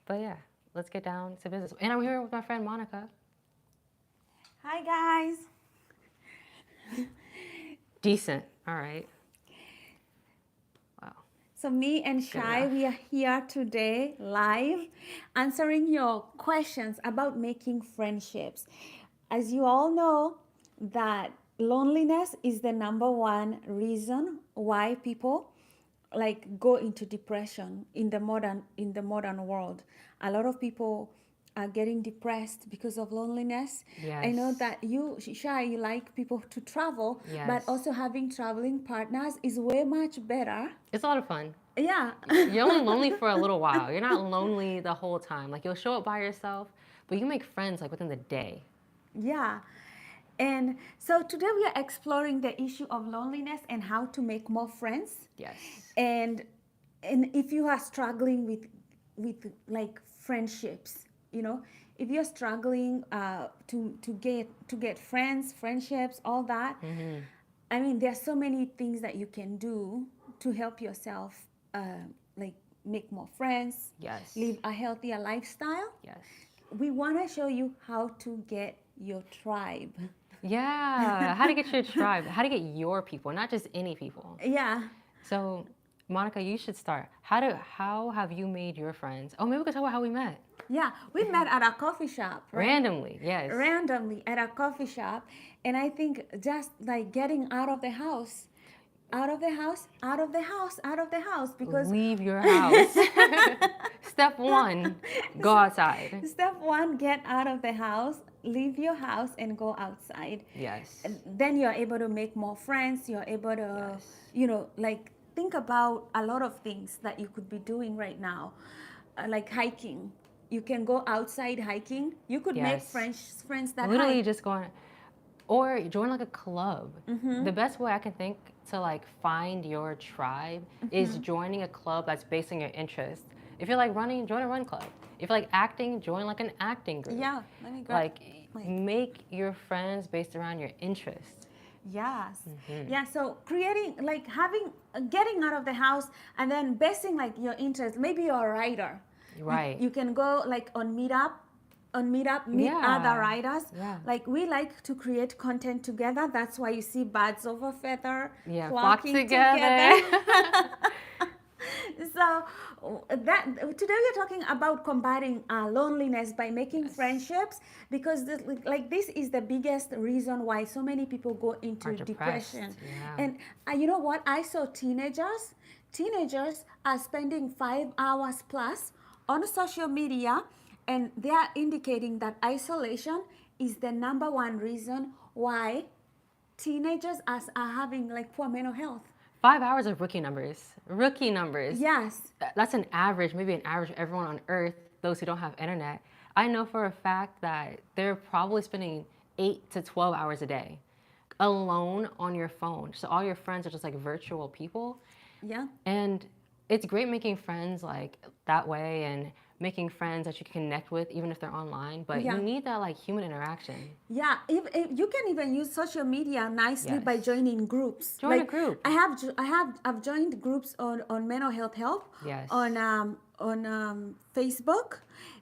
But yeah, let's get down to business. And I'm here with my friend Monica. Hi guys. Decent. All right. Wow. So me and Good Shai, enough. we are here today live answering your questions about making friendships. As you all know, that loneliness is the number one reason why people like go into depression in the modern world. A lot of people are getting depressed because of loneliness. I know Yes. that you, Shai, you like people to travel, but Yes. also having traveling partners is way much better. It's a lot of fun. Yeah. You're only lonely for a little while. You're not lonely the whole time. Like you'll show up by yourself, but you make friends like within the day. Yeah. And so today we are exploring the issue of loneliness and how to make more friends. Yes. And and if you are struggling with like friendships, you know, if you're struggling to get friends, friendships, all that, I mean, there's so many things that you can do to help yourself, like make more friends, Yes. live a healthier lifestyle. Yes. We want to show you how to get your tribe. Yeah. How to get your tribe. How to get your people, not just any people. Yeah. So, Monica, you should start. How have you made your friends? Oh, maybe we could talk about how we met. Yeah, we met at a coffee shop, right? Randomly, yes. Randomly at a coffee shop. And I think just like getting out of the house, out of the house, out of the house, out of the house, because Leave your house. Step one, go outside. step one, get out of the house, leave your house and go outside. Yes. And then you're able to make more friends. You're able to, Yes. like think about a lot of things that you could be doing right now, like hiking. You can go outside hiking. You could make Yes. friends that Literally hike. just going, or join like a club. Mm-hmm. The best way I can think to like find your tribe is joining a club that's based on your interest. If you're like running, join a run club. If you're like acting, join like an acting group. Yeah, let me grab. Like make your friends based around your interests. Yes. Yeah. So creating, like having, getting out of the house and then basing like your interest. Maybe you're a writer. Right. You can go like on Meetup, meet Yeah. other writers. Yeah. Like we like to create content together. That's why you see birds of a feather Yeah, flock flocking together. So that today we're talking about combating loneliness by making friendships, because this is the biggest reason why so many people go into Are depressed, depression. yeah. And you know what? I saw teenagers are spending 5 hours plus on social media, and they are indicating that isolation is the number one reason why teenagers are having like poor mental health. 5 hours of rookie numbers. Rookie numbers. Yes. That's an average, maybe an average of everyone on earth, those who don't have internet. I know for a fact that they're probably spending 8 to 12 hours a day alone on your phone. So all your friends are just like virtual people. Yeah. And it's great making friends like that way and making friends that you can connect with even if they're online, but Yeah. you need that like human interaction. Yeah, if you can even use social media nicely by Yes. joining groups. Join a group. I've joined groups on mental health help. Yes. On Facebook,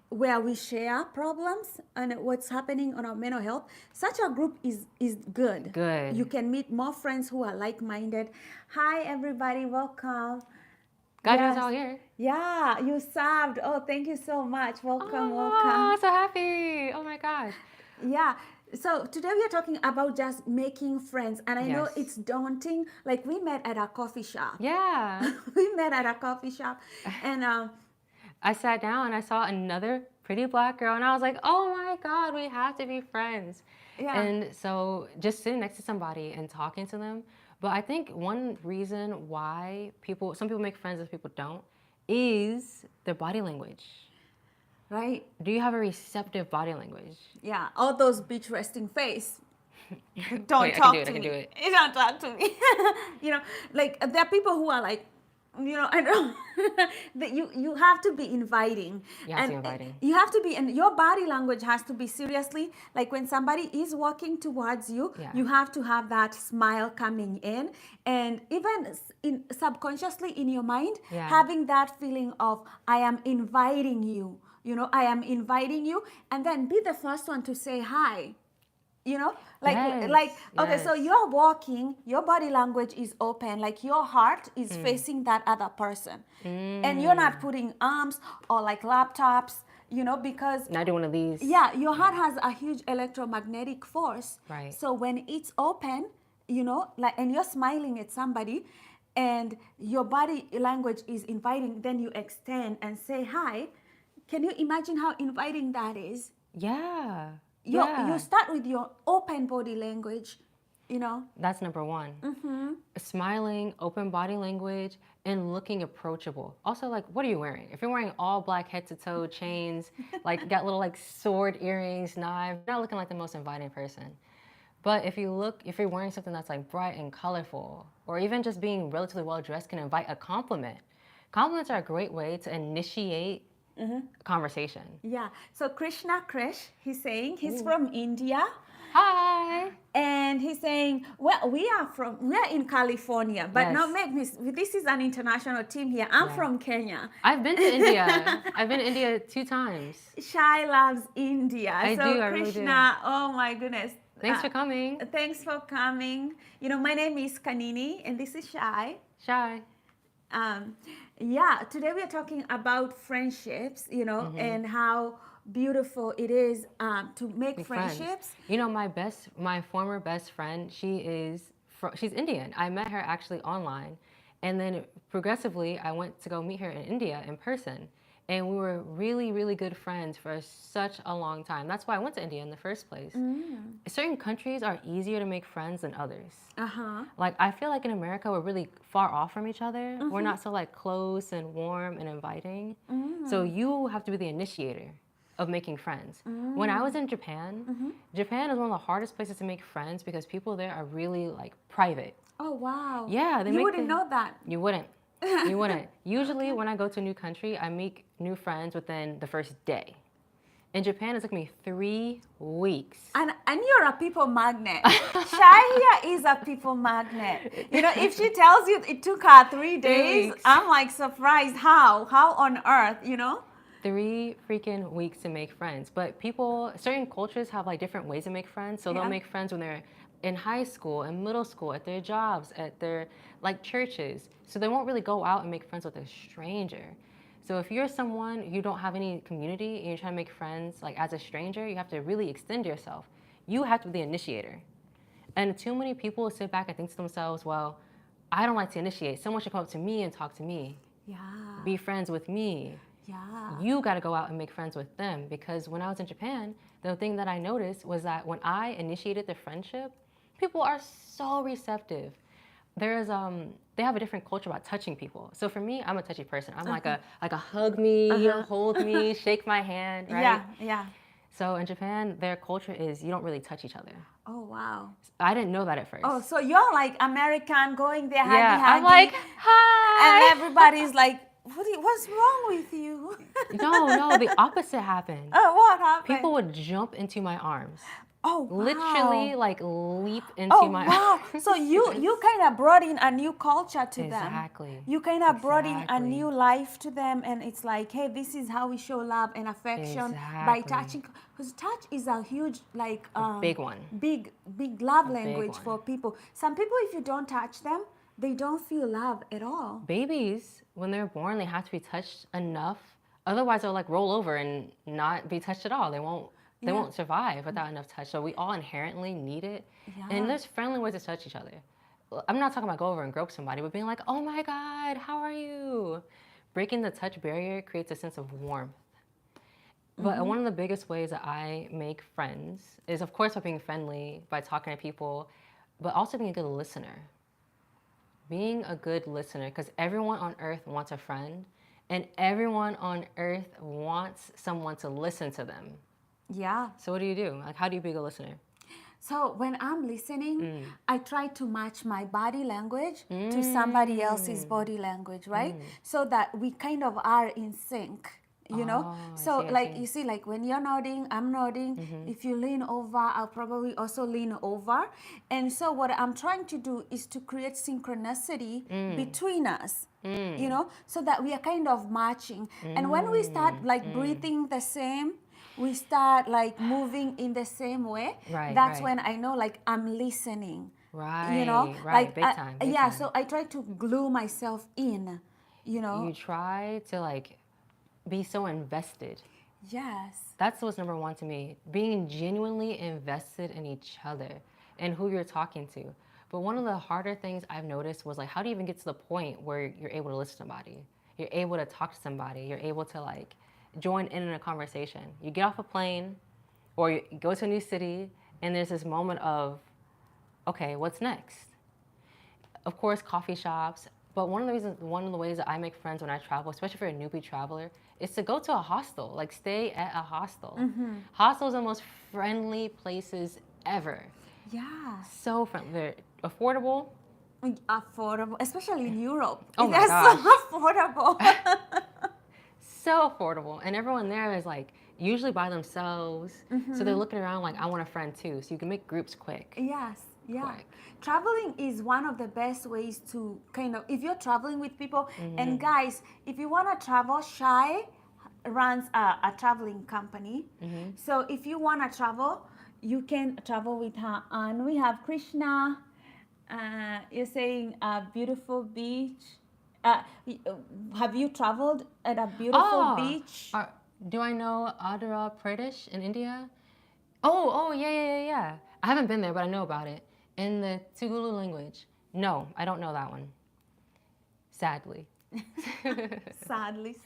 where we share problems and what's happening on our mental health. Such a group is good. Good. You can meet more friends who are like-minded. Hi everybody, welcome. God is Yes. all here. Yeah, you served. Oh, thank you so much. Welcome, welcome. Oh, so happy. Oh my gosh. Yeah. So today we are talking about just making friends, and I know Yes. it's daunting. Like we met at a coffee shop. Yeah. We met at a coffee shop, and I sat down and I saw another pretty black girl and I was like, oh my God, we have to be friends. Yeah. And so just sitting next to somebody and talking to them. But I think one reason why some people make friends and people don't, is their body language. right, Do you have a receptive body language? yeah, all those beach resting face. Don't Wait, I can talk do it, to I can me. do it. Don't talk to me. Like there are people who are like, I know that you have to be inviting. You have to be And inviting. You have to be, and your body language has to be seriously like when somebody is walking towards you, Yeah. you have to have that smile coming in, and even subconsciously in your mind, Yeah. having that feeling of I am inviting you I am inviting you, and then be the first one to say hi. Like Yes, okay, so yes. you're walking, your body language is open, like your heart is facing that other person, and you're not putting arms or like laptops, because Not doing one of these. yeah, your heart has a huge electromagnetic force. Right. So when it's open, like, and you're smiling at somebody, and your body language is inviting, then you extend and say hi. Can you imagine how inviting that is? Yeah. You start with your open body language. That's number one. Smiling, open body language, and looking approachable. Also, like, what are you wearing? If you're wearing all black head to toe chains, like got little like sword earrings, knives, you're not looking like the most inviting person. But if you're wearing something that's like bright and colorful, or even just being relatively well dressed can invite a compliment. Compliments are a great way to initiate conversation. Yeah. So Krishna Krish, he's saying he's from India. Hi. And he's saying, well, we are in California, but Yes. now make me, this is an international team here. I'm Yeah. from Kenya. I've been to India. I've been to India 2 times. Shai loves India. I so do, I really do. Krishna, oh my goodness. Thanks for coming. Thanks for coming. My name is Kanini, and this is Shai. Shy. Yeah, today we are talking about friendships, and how beautiful it is to make Friends. friendships. My former best friend, she's Indian. I met her actually online, and then progressively I went to go meet her in India in person, and we were really, really good friends for such a long time. That's why I went to India in the first place. Certain countries are easier to make friends than others. Like, I feel like in America we're really far off from each other. We're not so like close and warm and inviting. So you have to be the initiator of making friends. When I was in Japan, Japan is one of the hardest places to make friends because people there are really like private. Oh, wow. Yeah, You wouldn't know that. You wouldn't. You wouldn't. Usually when I go to a new country, I make new friends within the first day. In Japan, it took me 3 weeks. And you're a people magnet. Shai here is a people magnet. If she tells you it took her 3 days, weeks. I'm like surprised. How on earth, 3 freaking weeks to make friends. But certain cultures have like different ways to make friends. So Yeah. they'll make friends when they're in high school, in middle school, at their jobs, at their like churches. So they won't really go out and make friends with a stranger. So if you're someone you don't have any community and you're trying to make friends like as a stranger, you have to really extend yourself. You have to be the initiator. And too many people sit back and think to themselves, well, I don't like to initiate. Someone should come up to me and talk to me. Yeah. Be friends with me. Yeah. You got to go out and make friends with them, because when I was in Japan, the thing that I noticed was that when I initiated the friendship, people are so receptive. They have a different culture about touching people. So for me, I'm a touchy person. I'm like a hug me, hold me, shake my hand, right? Yeah, yeah. So in Japan, their culture is you don't really touch each other. Oh, wow. I didn't know that at first. Oh, so you're like American going there, yeah, huggy, I'm like, hi. and everybody's like, what's wrong with you? No, the opposite happened. Oh, what happened? People would jump into my arms. Oh, wow. Literally like leap into Oh, my wow. arms. So you kind of brought in a new culture to them. Exactly. You kind of brought in a Exactly. new life to them, and it's like, hey, this is how we show love and affection by Exactly. touching. Because touch is a huge, like, Big one. big love big language one. for people. Some people, if you don't touch them, they don't feel love at all. Babies, when they're born, they have to be touched enough. Otherwise, they'll like roll over and not be touched at all. They won't survive without enough touch. So we all inherently need it. Yeah. And there's friendly ways to touch each other. I'm not talking about go over and grope somebody, but being like, oh my God, how are you? Breaking the touch barrier creates a sense of warmth. But one of the biggest ways that I make friends is, of course, by being friendly, by talking to people, but also being a good listener. Being a good listener, because everyone on earth wants a friend, and everyone on earth wants someone to listen to them. Yeah. So what do you do? Like, how do you be a good listener? So when I'm listening, I try to match my body language to somebody else's body language, right? So that we kind of are in sync. you know. Oh, I So see, I like see. you see, like when you're nodding, I'm nodding. If you lean over, I'll probably also lean over. And so what I'm trying to do is to create synchronicity between us, you know, so that we are kind of matching. And when we start like breathing the same, we start like moving in the same way, Right, that's right. when I know like I'm listening, you know, Right, right. like Big time, big yeah. time. So I try to glue myself in, you know. You try to like be so invested. Yes. That's what's number one to me. Being genuinely invested in each other and who you're talking to. But one of the harder things I've noticed was like, how do you even get to the point where you're able to listen to somebody? You're able to talk to somebody. You're able to like join in a conversation. You get off a plane or you go to a new city and there's this moment of, okay, what's next? Of course, coffee shops. But one of the ways that I make friends when I travel, especially for a newbie traveler, is to go to a hostel. Like stay at a hostel. Hostels are the most friendly places ever. Yeah. So friendly. They're affordable. Affordable, especially in Europe. Oh my They're gosh. so affordable. So affordable. And everyone there is like usually by themselves. So they're looking around like, I want a friend too. So you can make groups quick. Yes, yeah. Quick. Traveling is one of the best ways to kind of, if you're traveling with people, and guys, if you want to travel, Shy runs a traveling company. So if you want to travel, you can travel with her. And we have Krishna. You're saying a beautiful beach. Have you traveled at a beautiful beach? Do I know Andhra Pradesh in India? Oh, yeah. I haven't been there, but I know about it. In the Telugu language. No, I don't know that one. Sadly. Sadly.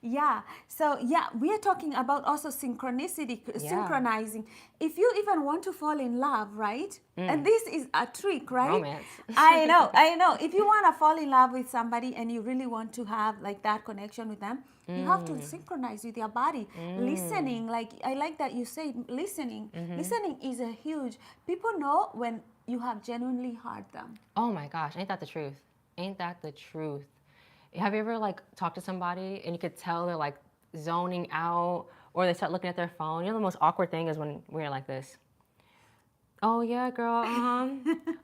Yeah. So yeah, we are talking about also synchronicity, synchronizing. If you even want to fall in love, right? And this is a trick, right? Romance. I know. If you want to fall in love with somebody and you really want to have like that connection with them, you have to synchronize with your body. Listening, like I like that you say listening. Listening is a huge. People know when you have genuinely heard them. Oh my gosh, ain't that the truth? Ain't that the truth? Have you ever like talked to somebody and you could tell they're like zoning out or they start looking at their phone? You know the most awkward thing is when we're like this. Oh yeah, girl.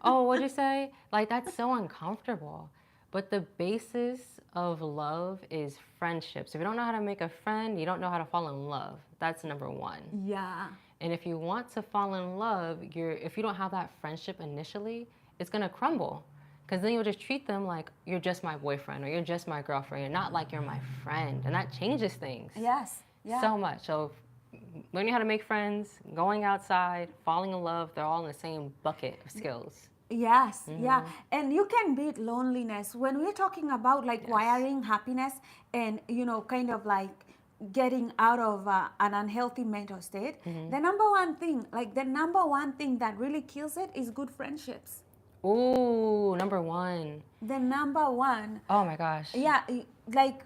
Oh, what'd you say? Like that's so uncomfortable. But the basis of love is friendship. So if you don't know how to make a friend, you don't know how to fall in love. That's number one. Yeah. And if you want to fall in love, if you don't have that friendship initially, it's gonna crumble. Because then you'll just treat them like you're just my boyfriend or you're just my girlfriend. You're not like you're my friend. And that changes things Yes. Yeah. so much. So learning how to make friends, going outside, falling in love, they're all in the same bucket of skills. Yes, yeah. And you can beat loneliness. When we're talking about like wiring happiness and, you know, kind of like getting out of an unhealthy mental state, the number one thing that really kills it is good friendships. Ooh, number one. The number one. Oh my gosh. Yeah, like,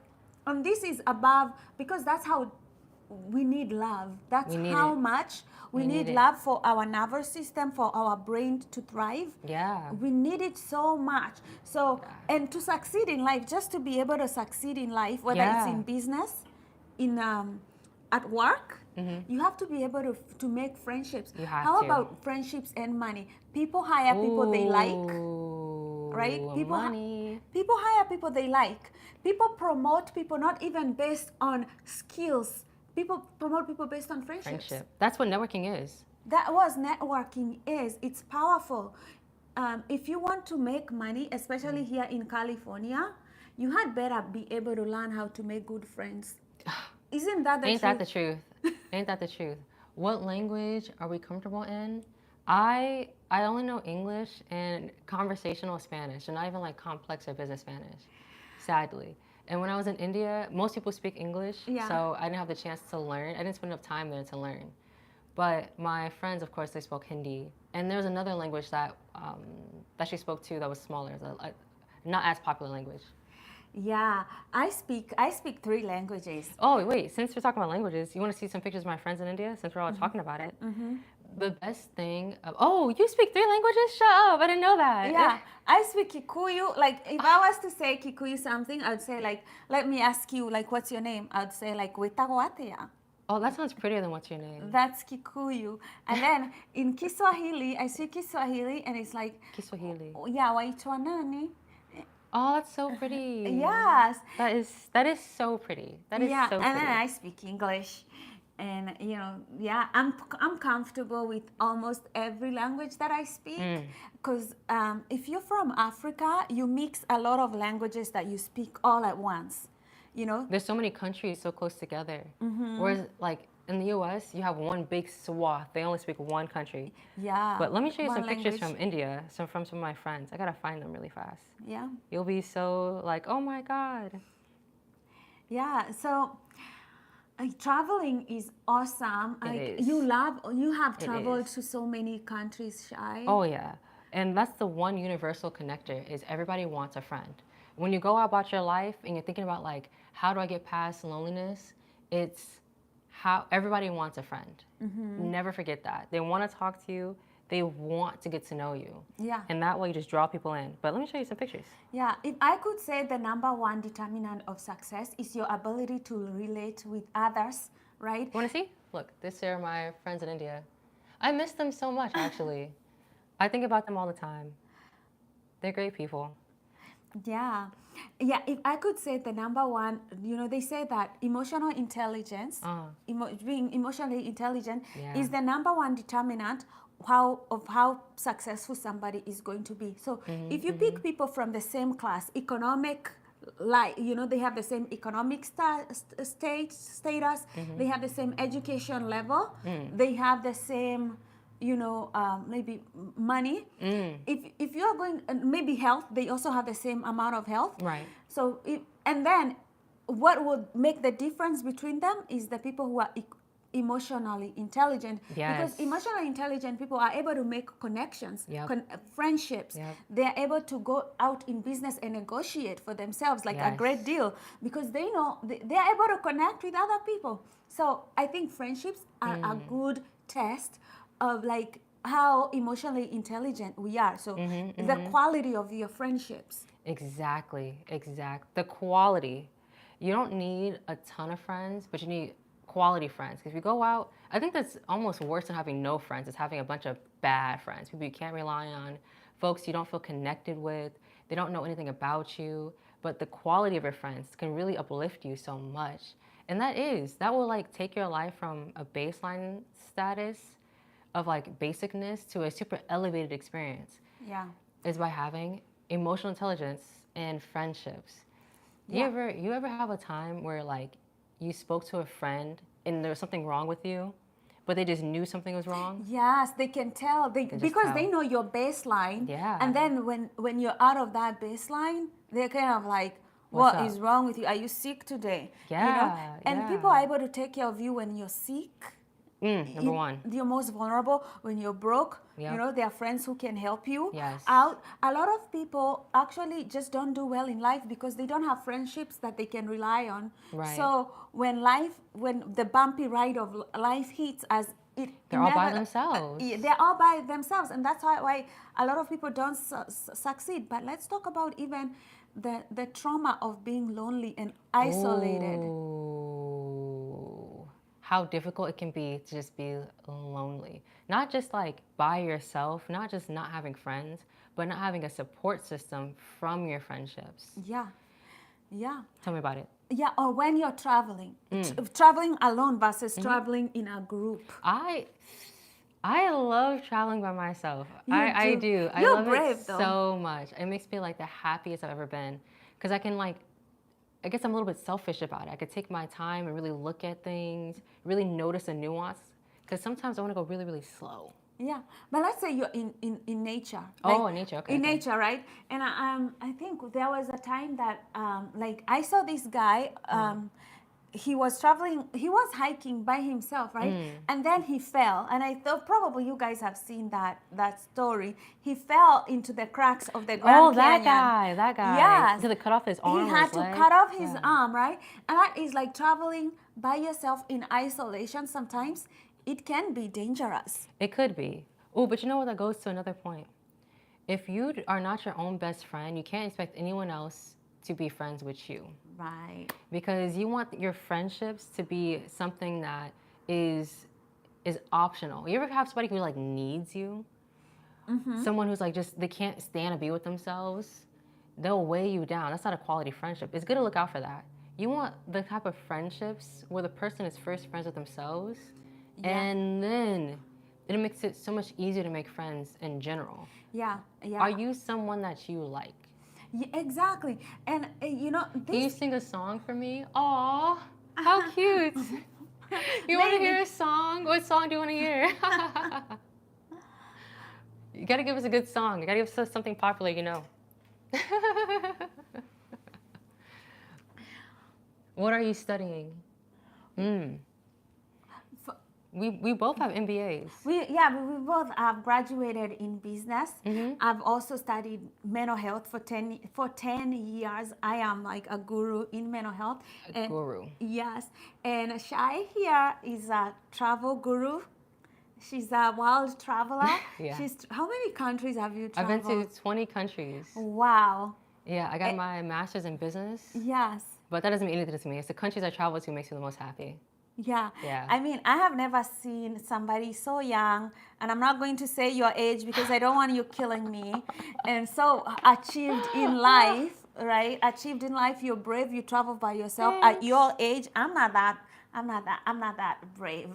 this is above, because that's how we need love. That's how much we need love for our nervous system, for our brain to thrive. Yeah. We need it so much. So, and to succeed in life, just to be able to succeed in life, whether it's in business, in at work, you have to be able to make friendships. You have How to. about friendships and money? People hire people they like, right? People hire people they like. People promote people not even based on skills. People promote people based on friendships. Friendship. That's what networking is. That was networking is. It's powerful. If you want to make money, especially here in California, you had better be able to learn how to make good friends. Isn't that the Ain't truth? that the truth? Ain't that the truth? What language are we comfortable in? I only know English and conversational Spanish, and not even like complex or business Spanish, sadly. And when I was in India, most people speak English, so I didn't have the chance to learn. I didn't spend enough time there to learn. But my friends, of course, they spoke Hindi. And there was another language that she spoke too that was smaller, not as popular language. Yeah, I speak 3 languages. Oh, wait, since we're talking about languages, you want to see some pictures of my friends in India, since we're all talking about it? The best thing of, oh, you speak 3 languages? Shut up. I didn't know that. Yeah, I speak Kikuyu. Like, if I was to say Kikuyu something, I'd say, like, let me ask you, like, what's your name? I'd say, like, Wetagoatea. Oh, that sounds prettier than what's your name? That's Kikuyu. And then in Kiswahili, I speak Kiswahili, and it's like, Kiswahili. yeah, waitwa nani? Oh, that's so pretty. Yes. That is so pretty. That is Yeah, so and pretty. then I speak English. And, you know, yeah, I'm comfortable with almost every language that I speak. Because if you're from Africa, you mix a lot of languages that you speak all at once, you know? There's so many countries so close together. Whereas, like, in the US, you have one big swath. They only speak one country. Yeah. But let me show you one some pictures language. from India, from some of my friends. I gotta find them really fast. Yeah. You'll be so like, oh my God. Yeah, so traveling is awesome. It is. You have It traveled is. to so many countries, Shai. Oh yeah. And that's the one universal connector is everybody wants a friend. When you go about your life and you're thinking about like, how do I get past loneliness? It's how everybody wants a friend. Never forget that. They want to talk to you. They want to get to know you. Yeah. And that way you just draw people in. But let me show you some pictures. Yeah, if I could say the number one determinant of success is your ability to relate with others, right? You want to see? Look, these are my friends in India. I miss them so much, actually. I think about them all the time. They're great people. Yeah. Yeah, if I could say the number one, you know, they say that emotional intelligence, being emotionally intelligent Yeah. is the number one determinant of how successful somebody is going to be. So if you pick people from the same class, economic, like, you know, they have the same economic status, they have the same education level, they have the same, you know, maybe money. If you are going, maybe health, they also have the same amount of health. Right. So, and then what would make the difference between them is the people who are emotionally intelligent. Yes. Because emotionally intelligent people are able to make connections, Yep. friendships. Yep. They are able to go out in business and negotiate for themselves like a Yes. great deal because they know they are able to connect with other people. So I think friendships are a good test of like how emotionally intelligent we are. So the quality of your friendships. Exactly. The quality. You don't need a ton of friends, but you need quality friends. Because if you go out, I think that's almost worse than having no friends. It's having a bunch of bad friends, people you can't rely on, folks you don't feel connected with. They don't know anything about you. But the quality of your friends can really uplift you so much. And that will like take your life from a baseline status of like basicness to a super elevated experience. Yeah. Is by having emotional intelligence and friendships. Yeah. You ever have a time where like you spoke to a friend and there was something wrong with you, but they just knew something was wrong? Yes, they can tell. Because they know your baseline. Yeah. And then when you're out of that baseline, they're kind of like, What's what up? is wrong with you? Are you sick today? You know? Yeah, And yeah. people are able to take care of you when you're sick. Number one. You're most vulnerable when you're broke. Yep. You know, there are friends who can help you Yes. out. A lot of people actually just don't do well in life because they don't have friendships that they can rely on. Right. So when the bumpy ride of life hits us, They're all by themselves. They're all by themselves, and that's why a lot of people don't succeed. But let's talk about even the trauma of being lonely and isolated. Ooh. How difficult it can be to just be lonely. Not just like by yourself, not just not having friends, but not having a support system from your friendships. Yeah, yeah. Tell me about it. Yeah, or when you're traveling, traveling alone versus traveling in a group. I love traveling by myself. I do. I You're love brave, it though. so much. It makes me like the happiest I've ever been. Because I can like, I guess I'm a little bit selfish about it. I could take my time and really look at things, really notice the nuance. Because sometimes I want to go really, really slow. Yeah, but let's say you're in nature. Oh, in nature, okay, In okay. nature, right? And I think there was a time that like I saw this guy. He was traveling. He was hiking by himself, right? And then he fell. And I thought probably you guys have seen that story. He fell into the cracks of the Grand Canyon. That guy. Yes. Did they cut off his arm? He or had his to leg? cut off his Yeah. arm, right? And that is like traveling by yourself in isolation sometimes it can be dangerous. It could be. Oh, but you know what? That goes to another point. If you are not your own best friend, you can't expect anyone else to be friends with you. Right. Because you want your friendships to be something that is optional. You ever have somebody who like needs you? Someone who's like just they can't stand to be with themselves. They'll weigh you down. That's not a quality friendship. It's good to look out for that. You want the type of friendships where the person is first friends with themselves, and then it makes it so much easier to make friends in general. Yeah, yeah. Are you someone that you like? Yeah, exactly. And you know, Can you this sing a song for me? Aw, how cute. You want to Maybe. hear a song? What song do you want to hear? You got to give us a good song. You got to give us something popular, you know. What are you studying? f- We both have MBAs. we both have graduated in business. I've also studied mental health for 10 years. I am like a guru in mental health. A guru. Yes. And Shai here is a travel guru. She's a wild traveler. Yeah. How many countries have you I've traveled? been to 20 countries. Wow. Yeah, I got my master's in business, Yes. but that doesn't mean anything to me. It's the countries I travel to makes me the most happy. Yeah. Yeah. I mean, I have never seen somebody so young, and I'm not going to say your age because I don't want you killing me, and so achieved in life, right? Achieved in life, you're brave, you travel by yourself. At Thanks. your age, I'm not that brave.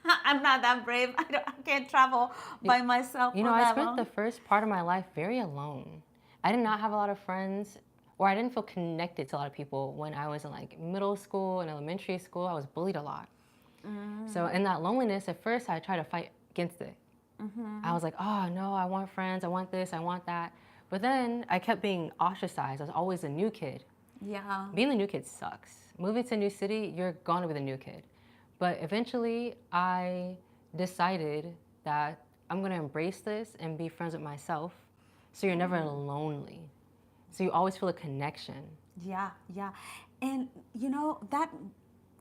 I'm not that brave. I can't travel by myself You for know, I that spent long. the first part of my life very alone. I did not have a lot of friends, or I didn't feel connected to a lot of people when I was in like middle school and elementary school. I was bullied a lot. So in that loneliness, at first I tried to fight against it. I was like, oh no, I want friends, I want this, I want that. But then I kept being ostracized. I was always a new kid. Yeah. Being the new kid sucks. Moving to a new city, you're gonna be the new kid. But eventually, I decided that I'm gonna embrace this and be friends with myself, so you're never lonely. So you always feel a connection. Yeah, yeah. And you know, that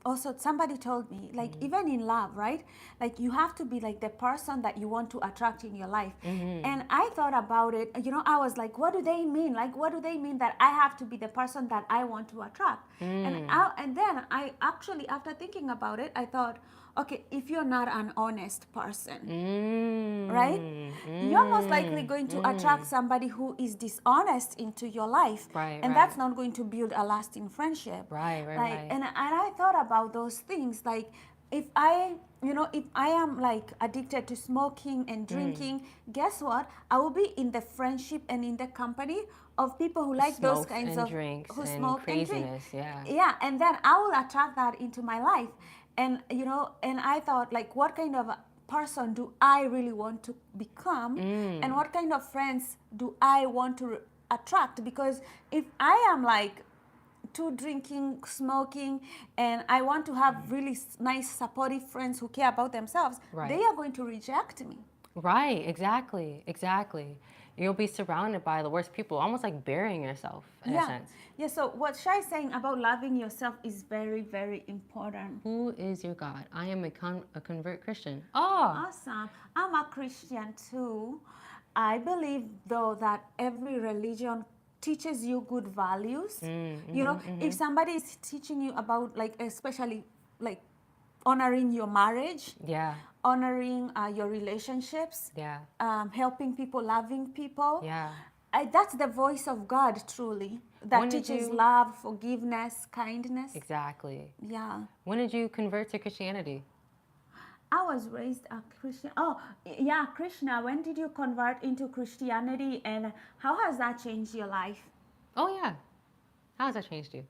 also somebody told me, like, even in love, right? Like, you have to be like the person that you want to attract in your life. And I thought about it, you know, I was like, what do they mean? Like, what do they mean that I have to be the person that I want to attract? And then I actually, after thinking about it, I thought, okay, if you're not an honest person, right? You're most likely going to attract somebody who is dishonest into your life. Right, and right. that's not going to build a lasting friendship. Right, right, Like, right. and I thought about those things. Like, if I am like addicted to smoking and drinking, guess what? I will be in the friendship and in the company of people who like those Smokes kinds and of drinks who and smoke and drink. craziness, yeah. Yeah, and then I will attract that into my life. And you know, and I thought, like, what kind of a person do I really want to become, and what kind of friends do I want to attract? Because if I am like too drinking, smoking, and I want to have really nice, supportive friends who care about themselves, Right. they are going to reject me. Right, exactly, exactly. You'll be surrounded by the worst people, almost like burying yourself in a sense. Yeah, so what Shai is saying about loving yourself is very, very important. Who is your God? I am a convert Christian. Oh, Awesome. I'm a Christian too. I believe, though, that every religion teaches you good values. You know, if somebody is teaching you about, like, especially like honoring your marriage, yeah, honoring your relationships, yeah, helping people, loving people, yeah. that's the voice of God, truly, that When did teaches you- love, forgiveness, kindness. Exactly. Yeah. When did you convert to Christianity? I was raised a Christian. Oh, yeah, Krishna, when did you convert into Christianity, and how has that changed your life? Oh, yeah. How has that changed you?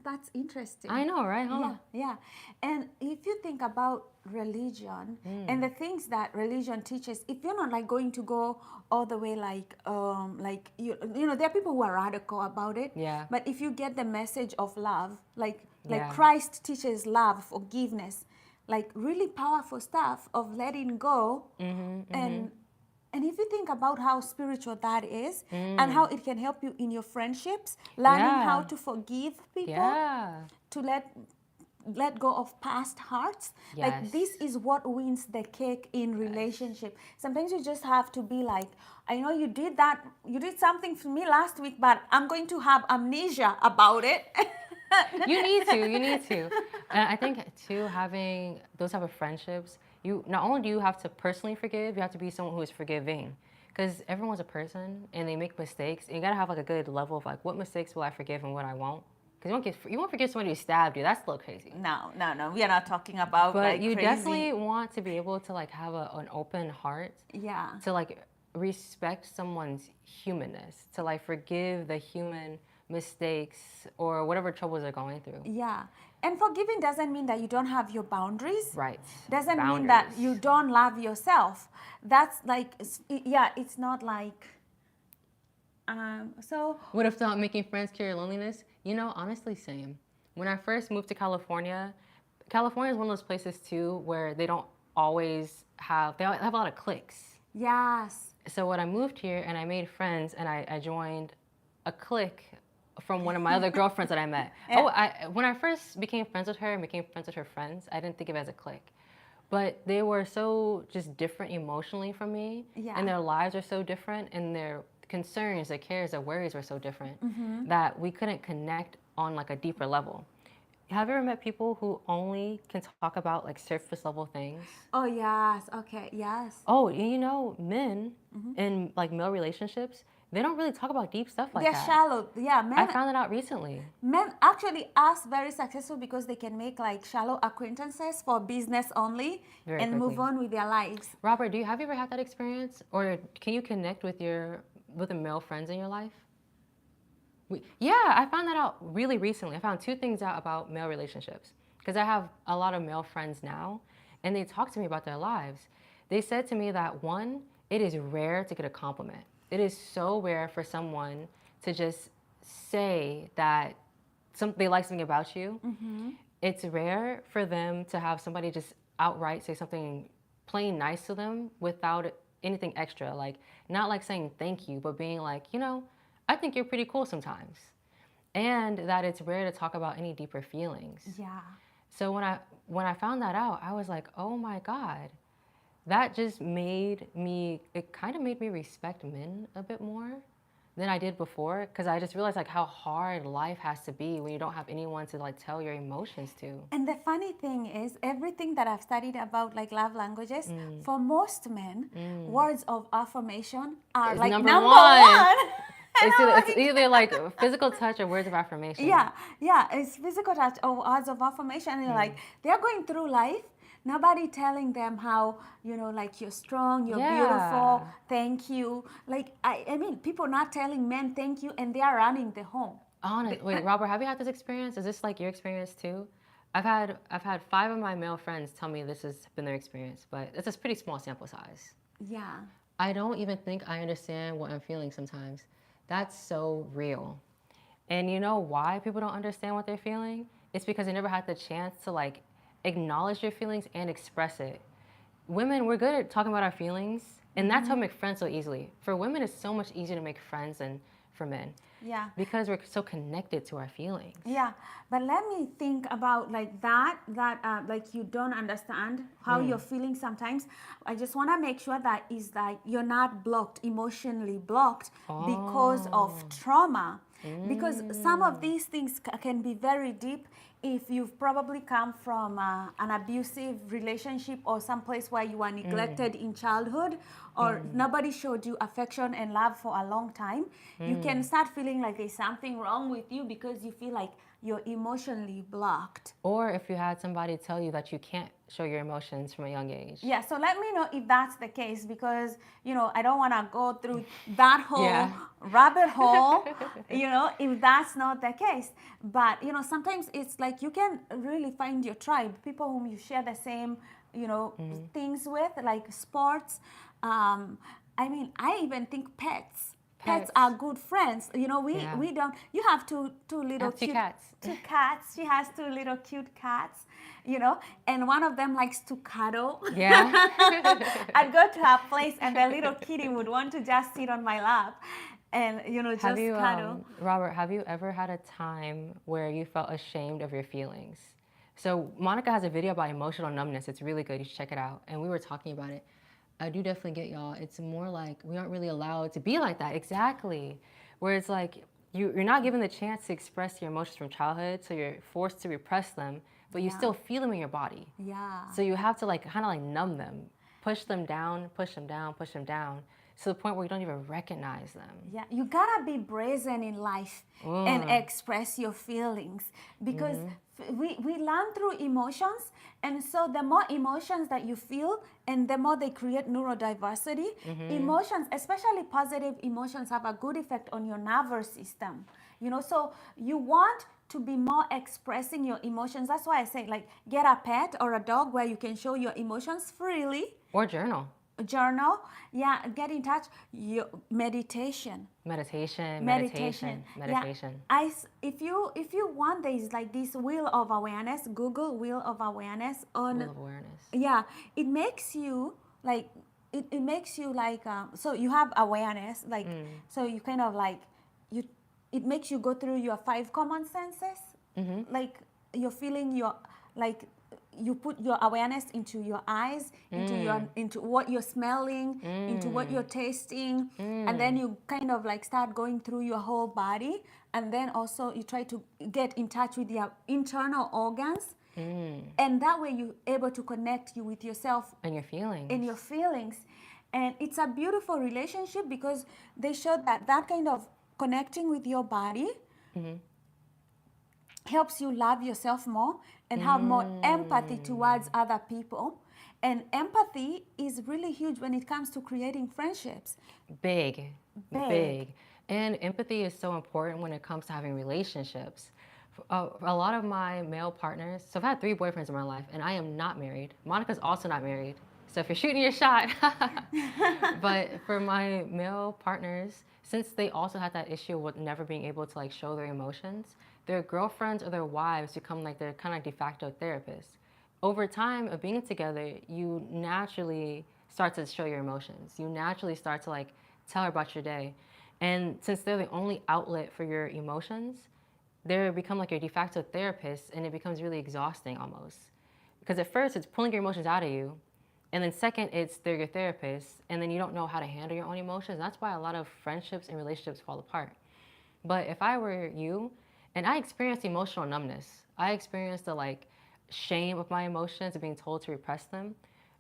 That's interesting. I know, right? Huh? Yeah. And if you think about religion and the things that religion teaches, if you're not like going to go all the way like you know, there are people who are radical about it. Yeah. But if you get the message of love, like Yeah. Christ teaches love, forgiveness, like really powerful stuff of letting go, and if you think about how spiritual that is and how it can help you in your friendships, learning Yeah. how to forgive people, Yeah. to let let go of past hurts. Like this Yes. is what wins the cake in relationship. Sometimes you just have to be like, I know you did that, you did something for me last week, but I'm going to have amnesia about it. You need to. You need to. And I think too, having those type of friendships, you not only do you have to personally forgive, you have to be someone who is forgiving. Because everyone's a person and they make mistakes. And you gotta have like a good level of like, what mistakes will I forgive and what I won't. Because you won't forgive somebody who stabbed you. That's a little crazy. No, no, no. We are not talking about But like you crazy. definitely want to be able to like have an open heart Yeah. to like respect someone's humanness, to like forgive the human mistakes or whatever troubles they're going through. Yeah. And forgiving doesn't mean that you don't have your boundaries. Right. Doesn't mean that Boundaries. you don't love yourself. That's like, yeah, it's not like, so. What if not making friends cure your loneliness? You know, honestly, same. When I first moved to California, California is one of those places too where they don't always have, they have a lot of cliques. Yes. So when I moved here and I made friends and I joined a clique from one of my other girlfriends that I met. Yeah. When I first became friends with her and became friends with her friends, I didn't think of it as a clique. But they were so just different emotionally from me. Yeah. And their lives are so different and their concerns, their cares, their worries were so different that we couldn't connect on like a deeper level. Have you ever met people who only can talk about like surface level things? Oh, yes. Okay. Yes. Oh, you know, men in like male relationships, they don't really talk about deep stuff like They're that. shallow. Yeah. I found that out recently. Men actually are very successful because they can make like shallow acquaintances for business only Very and move quickly. on with their lives. Robert, have you ever had that experience, or can you connect with the male friends in your life? Yeah, I found that out really recently. I found two things out about male relationships because I have a lot of male friends now, and they talk to me about their lives. They said to me that one, it is rare to get a compliment. It is so rare for someone to just say that they like something about you. It's rare for them to have somebody just outright say something plain nice to them without anything extra. Like, not like saying thank you, but being like, you know, I think you're pretty cool sometimes. And that it's rare to talk about any deeper feelings. Yeah. So when I found that out, I was like, oh my God. That just it kind of made me respect men a bit more than I did before, because I just realized like how hard life has to be when you don't have anyone to like tell your emotions to. And the funny thing is, everything that I've studied about like love languages, for most men, words of affirmation are It's like number number one. one. And I'm It's either like physical touch or words of affirmation. yeah, yeah, it's physical touch or words of affirmation. And you're like, they're going through life, nobody telling them how, you know, like you're strong, you're beautiful, thank you. Like, I mean, people not telling men thank you and they are running the home. Wait, Robert, have you had this experience? Is this like your experience too? I've had 5 of my male friends tell me this has been their experience, but it's a pretty small sample size. Yeah. I don't even think I understand what I'm feeling sometimes. That's so real. And you know why people don't understand what they're feeling? It's because they never had the chance to like acknowledge their feelings and express it. Women, we're good at talking about our feelings, and that's how we make friends so easily. For women, it's so much easier to make friends than for men. Yeah. Because we're so connected to our feelings. Yeah, but let me think about like that like you don't understand how you're feeling sometimes. I just want to make sure that is that you're not blocked, emotionally blocked because of trauma. Because some of these things can be very deep if you've probably come from an abusive relationship or someplace where you were neglected in childhood, or nobody showed you affection and love for a long time. You can start feeling like there's something wrong with you because you feel like you're emotionally blocked. Or if you had somebody tell you that you can't show your emotions from a young age. Yeah, so let me know if that's the case, because, you know, I don't want to go through that whole rabbit hole, you know, if that's not the case. But, you know, sometimes it's like you can really find your tribe, people whom you share the same, you know, things with, like sports. I mean, I even think pets. Pets are good friends. You know, we don't. You have two little cute cats. Two cats. She has 2 little cute cats. You know, and one of them likes to cuddle. Yeah. I'd go to her place, and the little kitty would want to just sit on my lap, and you know, just cuddle. Robert, have you ever had a time where you felt ashamed of your feelings? So Monica has a video about emotional numbness. It's really good. You should check it out. And we were talking about it. I do definitely get y'all. It's more like we aren't really allowed to be like that. Exactly. Where it's like you're not given the chance to express your emotions from childhood, so you're forced to repress them, but you Yeah. still feel them in your body. Yeah. So you have to like kind of like numb them, push them down, push them down, push them down, to the point where you don't even recognize them. Yeah, you gotta be brazen in life and express your feelings because we learn through emotions, and so the more emotions that you feel and the more they create neurodiversity. Emotions, especially positive emotions, have a good effect on your nervous system. You know, so you want to be more expressing your emotions. That's why I say, like, get a pet or a dog where you can show your emotions freely. Or journal. Journal, yeah, get in touch. Your meditation. Meditation. Yeah, if you want, there is like this wheel of awareness. Google wheel of awareness on. Wheel of awareness. Yeah, it makes you like it makes you like so you have awareness like so you kind of like you it makes you go through your 5 common senses, like you're feeling your like you put your awareness into your eyes, into what you're smelling, into what you're tasting, and then you kind of like start going through your whole body, and then also you try to get in touch with your internal organs, and that way you're able to connect you with yourself And your feelings. and your feelings. And it's a beautiful relationship because they show that that kind of connecting with your body helps you love yourself more and have more empathy towards other people. And empathy is really huge when it comes to creating friendships. Big. Big. And empathy is so important when it comes to having relationships. A lot of my male partners, so I've had 3 boyfriends in my life, and I am not married. Monica's also not married. So if you're shooting your shot, but for my male partners, since they also had that issue with never being able to like show their emotions, their girlfriends or their wives become like their kind of de facto therapists. Over time of being together, you naturally start to show your emotions. You naturally start to like tell her about your day. And since they're the only outlet for your emotions, they become like your de facto therapist, and it becomes really exhausting almost. Because at first it's pulling your emotions out of you, and then second, they're your therapist, and then you don't know how to handle your own emotions. That's why a lot of friendships and relationships fall apart. But if I were you, and I experienced emotional numbness, I experienced the like shame of my emotions and being told to repress them.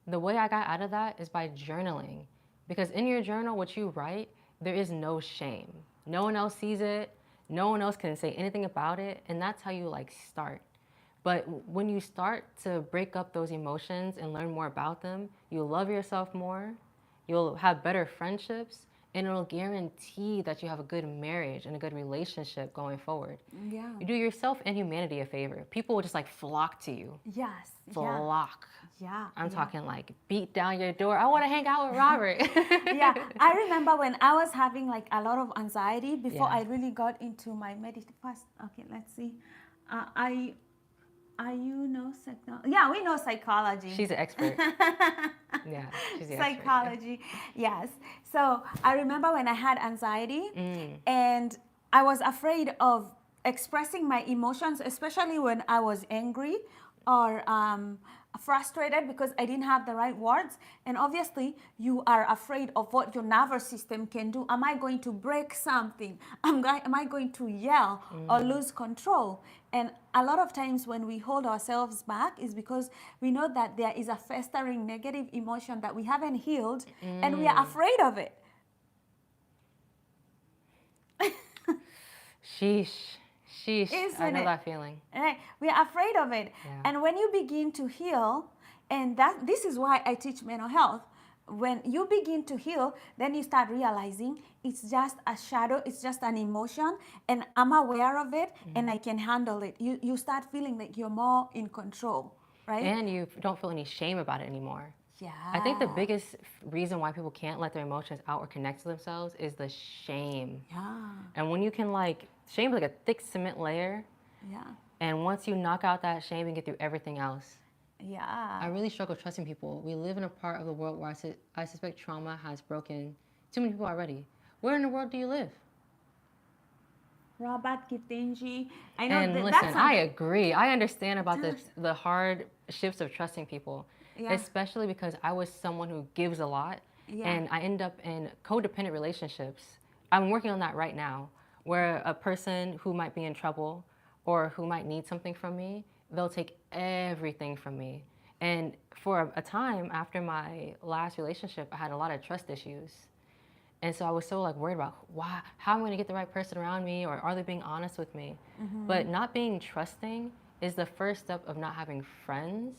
The way I got out of that is by journaling. Because in your journal, what you write, there is no shame. No one else sees it. No one else can say anything about it. And that's how you like start. But when you start to break up those emotions and learn more about them, you'll love yourself more, you'll have better friendships, and it'll guarantee that you have a good marriage and a good relationship going forward. Yeah. You do yourself and humanity a favor. People will just like flock to you. Yes. Flock. Yeah. I'm talking like beat down your door. I want to hang out with Robert. Yeah. I remember when I was having like a lot of anxiety before Yeah. I really got into my meditation. Okay, let's see. You know psychology? Yeah, we know psychology. She's an expert. Yeah, she's the expert. Psychology, yes. So I remember when I had anxiety and I was afraid of expressing my emotions, especially when I was angry or frustrated because I didn't have the right words. And obviously, you are afraid of what your nervous system can do. Am I going to break something? Am I going to yell or lose control? And a lot of times when we hold ourselves back is because we know that there is a festering negative emotion that we haven't healed and we are afraid of it. Sheesh. Sheesh. I Isn't know it? that feeling. Right? We are afraid of it. Yeah. And when you begin to heal, and this is why I teach mental health. When you begin to heal, then you start realizing it's just a shadow, it's just an emotion, and I'm aware of it and I can handle it. You start feeling like you're more in control, right? And you don't feel any shame about it anymore. Yeah. I think the biggest reason why people can't let their emotions out or connect to themselves is the shame. Yeah. And when you can shame is like a thick cement layer. Yeah. And once you knock out that shame and get through everything else. Yeah. I really struggle trusting people. We live in a part of the world where I suspect trauma has broken too many people already. Where in the world do you live? Robert Kipinji. I know And that listen, that's I something. agree. I understand about the hard shifts of trusting people, Yeah. especially because I was someone who gives a lot, Yeah. and I end up in codependent relationships. I'm working on that right now, where a person who might be in trouble or who might need something from me, they'll take everything from me. And for a time after my last relationship, I had a lot of trust issues. And so I was so like worried about why, how am I going to get the right person around me, or are they being honest with me? But not being trusting is the first step of not having friends,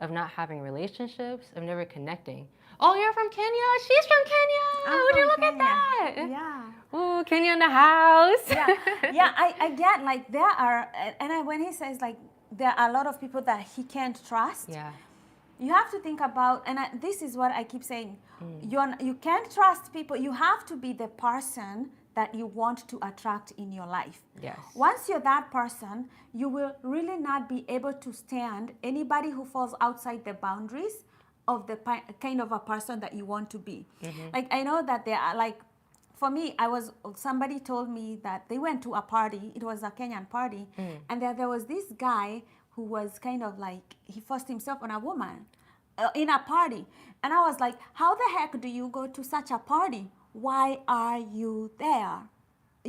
of not having relationships, of never connecting. Oh, you're from Kenya? She's from Kenya. Would you from look at Kenya. that? Yeah. Ooh, Kenya in the house. Yeah, I get like there are, when he says like there are a lot of people that he can't trust, Yeah. you have to think about, and this is what I keep saying, you can't trust people. You have to be the person that you want to attract in your life. Yes. Once you're that person, you will really not be able to stand anybody who falls outside the boundaries of the kind of a person that you want to be. Like I know that there are like, for me, somebody told me that they went to a party. It was a Kenyan party, and there was this guy who was kind of like, he forced himself on a woman in a party. And I was like, how the heck do you go to such a party? Why are you there?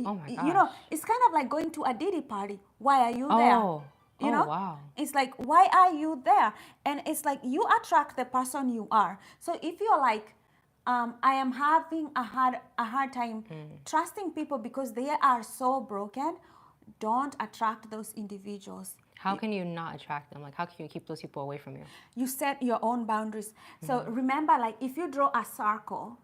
Oh my You know, gosh. it's kind of like going to a Diddy party. Why are you there? Oh. You Oh, know, wow. it's like, why are you there? And it's like you attract the person you are. So if you're like, I am having a hard time trusting people because they are so broken, don't attract those individuals. How can you not attract them? Like, how can you keep those people away from you? You set your own boundaries. So remember, like if you draw a circle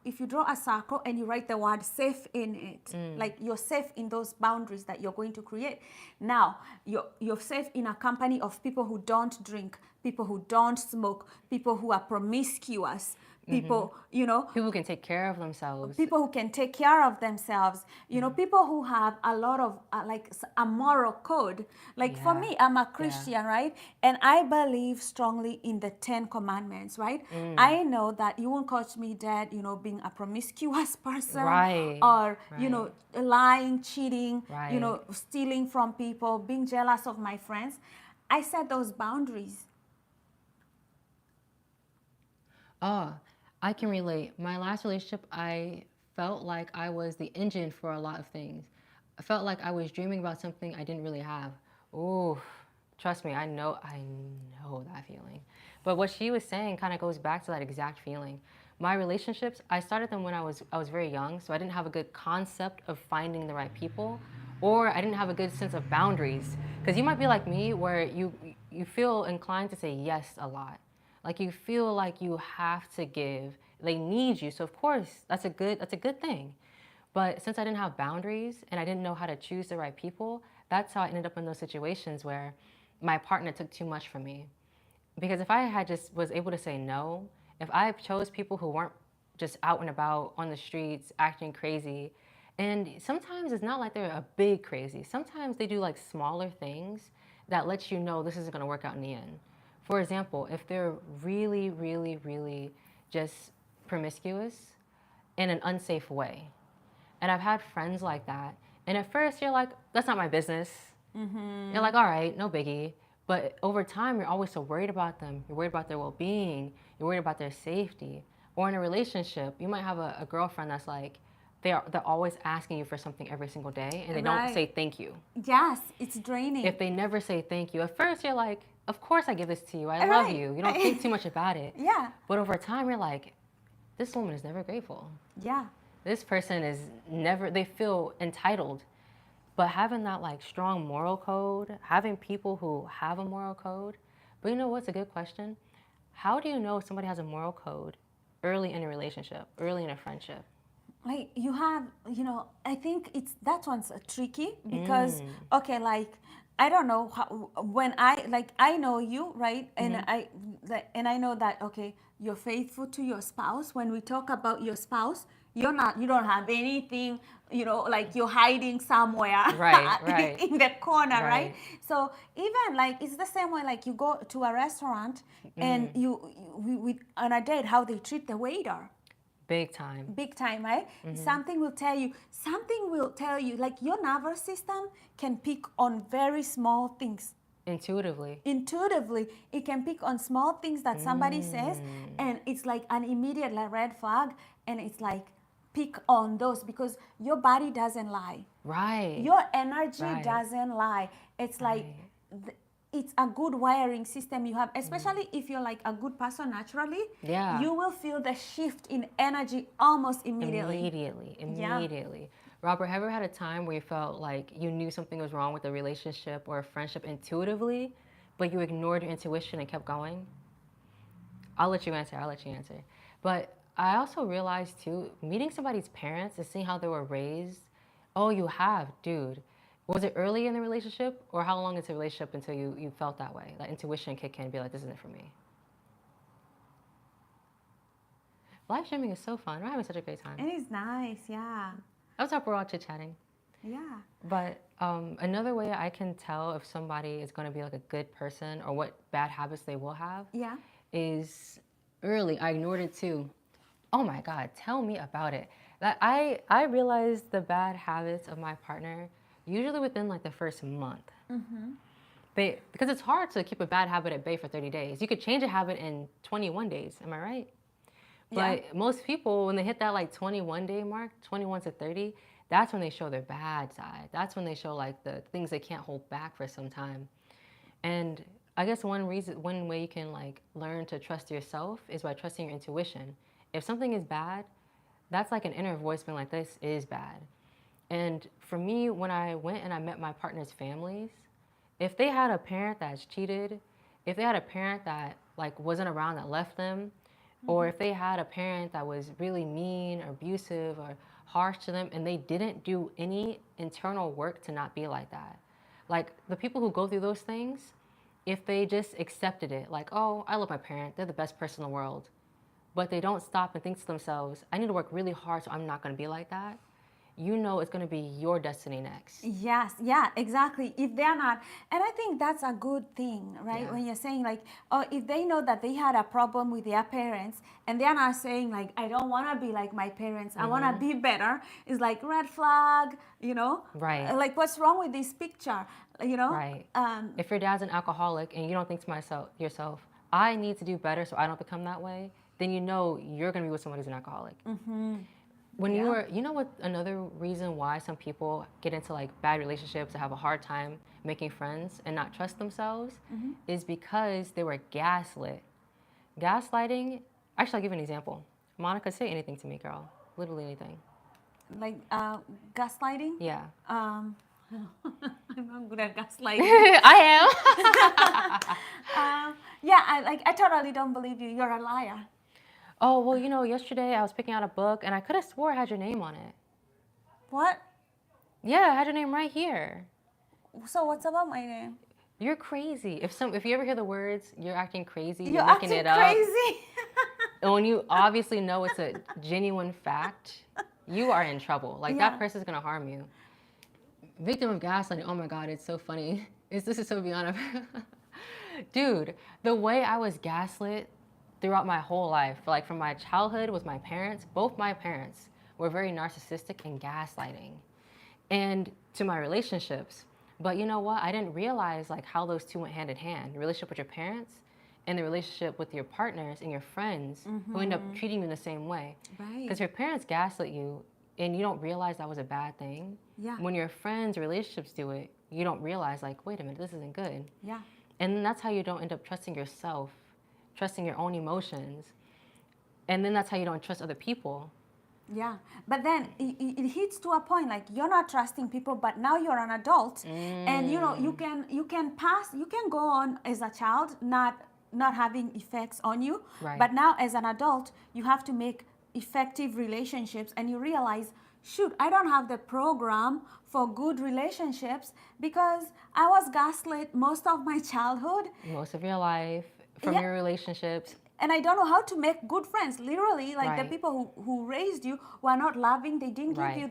and you write the word safe in it, like you're safe in those boundaries that you're going to create. Now you're safe in a company of people who don't drink, people who don't smoke, people who are promiscuous, people, you know, People can take care of themselves. people who can take care of themselves, you know, people who have a lot of like a moral code. Like for Yeah. me, I'm a Christian, right? And I believe strongly in the 10 commandments, right? I know that you won't catch me dead, you know, being a promiscuous person, Right, or you right. know, lying, cheating, you Right. know, stealing from people, being jealous of my friends. I set those boundaries. Oh, I can relate. My last relationship, I felt like I was the engine for a lot of things. I felt like I was dreaming about something I didn't really have. Ooh, trust me, I know that feeling. But what she was saying kind of goes back to that exact feeling. My relationships, I started them when I was very young, so I didn't have a good concept of finding the right people, or I didn't have a good sense of boundaries. Because you might be like me, where you feel inclined to say yes a lot. Like you feel like you have to give. They need you. So of course, that's a good thing. But since I didn't have boundaries and I didn't know how to choose the right people, that's how I ended up in those situations where my partner took too much from me. Because if I had just was able to say no, if I chose people who weren't just out and about on the streets acting crazy, and sometimes it's not like they're a big crazy. Sometimes they do like smaller things that lets you know this isn't going to work out in the end. For example, if they're really, really, really just promiscuous in an unsafe way. And I've had friends like that. And at first you're like, that's not my business. You're like, all right, no biggie. But over time, you're always so worried about them. You're worried about their well-being. You're worried about their safety. Or in a relationship, you might have a girlfriend that's like, they're always asking you for something every single day, and they don't Right. say thank you. Yes, it's draining. If they never say thank you, at first you're like, of course I give this to you. I love Right. you. You don't think too much about it. Yeah. But over time, you're like, this woman is never grateful. Yeah. This person is never, they feel entitled. But having that like strong moral code, having people who have a moral code, but you know what's a good question? How do you know if somebody has a moral code early in a relationship, early in a friendship? Like you have, you know, I think that one's tricky because okay, like I don't know how, when I know you, right? And I know that okay, you're faithful to your spouse. When we talk about your spouse, you don't have anything, you know, like you're hiding somewhere Right. in the corner, right? Right. So even like it's the same way like you go to a restaurant and you with on a date how they treat the waiter. Big time. Big time, right? Something will tell you, like your nervous system can pick on very small things. Intuitively. Intuitively, it can pick on small things that somebody says, and it's like an immediate like red flag, and it's like pick on those because your body doesn't lie. Right. Your energy Right. doesn't lie. It's like Right. it's a good wiring system you have, especially if you're like a good person naturally. Yeah. You will feel the shift in energy almost immediately. Immediately. Robert, have you ever had a time where you felt like you knew something was wrong with a relationship or a friendship intuitively, but you ignored your intuition and kept going? I'll let you answer. But I also realized too, meeting somebody's parents and seeing how they were raised. Oh, you have, dude. Was it early in the relationship, or how long into the relationship until you felt that way? Like intuition kick in and be like, this isn't for me. Live streaming is so fun. We're having such a great time. It is nice, yeah. I was up, we're all chit chatting. Yeah. But another way I can tell if somebody is going to be like a good person or what bad habits they will have Yeah. is early. I ignored it too. Oh my God, tell me about it. That I realized the bad habits of my partner usually within like the first month. Because it's hard to keep a bad habit at bay for 30 days. You could change a habit in 21 days. Am I right? Yeah. But most people, when they hit that like 21 day mark, 21 to 30, that's when they show their bad side. That's when they show like the things they can't hold back for some time. And I guess one way you can like learn to trust yourself is by trusting your intuition. If something is bad, that's like an inner voice being like, this is bad. And for me, when I went and I met my partner's families, if they had a parent that's cheated, if they had a parent that like wasn't around that left them, or if they had a parent that was really mean or abusive or harsh to them and they didn't do any internal work to not be like that. Like the people who go through those things, if they just accepted it, like, oh, I love my parent, they're the best person in the world, but they don't stop and think to themselves, I need to work really hard so I'm not going to be like that, you know it's going to be your destiny next. Yes, yeah, exactly. If they're not, and I think that's a good thing, right? Yeah. When you're saying like, oh, if they know that they had a problem with their parents and they're not saying like, I don't want to be like my parents, I want to be better, it's like red flag, you know? Right. Like, what's wrong with this picture, you know? Right. If your dad's an alcoholic and you don't think to yourself, I need to do better so I don't become that way, then you know you're going to be with someone who's an alcoholic. When you know what another reason why some people get into like bad relationships or have a hard time making friends and not trust themselves is because they were gaslit. Gaslighting, actually I'll give you an example. Monica, say anything to me, girl. Literally anything. Like gaslighting. Yeah. I'm not good at gaslighting. I am. Yeah, I totally don't believe you. You're a liar. Oh, well, you know, yesterday I was picking out a book and I could have swore I had your name on it. What? Yeah, I had your name right here. So what's about my name? You're crazy. If you ever hear the words, you're acting crazy, You're making acting it up. crazy. And when you obviously know it's a genuine fact, you are in trouble. Like Yeah. that person's gonna harm you. Victim of gaslighting. Oh my God, it's so funny. This is so beyond. Dude, the way I was gaslit throughout my whole life, like from my childhood with my parents, both my parents were very narcissistic and gaslighting, and to my relationships. But you know what? I didn't realize like how those two went hand in hand. The relationship with your parents and the relationship with your partners and your friends who end up treating you in the same way. Right. Because your parents gaslit you and you don't realize that was a bad thing. Yeah. When your friends' relationships do it, you don't realize like, wait a minute, this isn't good. Yeah. And then that's how you don't end up trusting yourself, trusting your own emotions. And then that's how you don't trust other people. Yeah, but then it hits to a point like you're not trusting people, but now you're an adult, and you know you can go on as a child not having effects on you, Right. but now as an adult you have to make effective relationships, and you realize, shoot, I don't have the program for good relationships because I was gaslit most of my childhood. Most of your life, from Yeah. your relationships. And I don't know how to make good friends. Literally, like the Right. people who raised you were not loving. They didn't give Right. you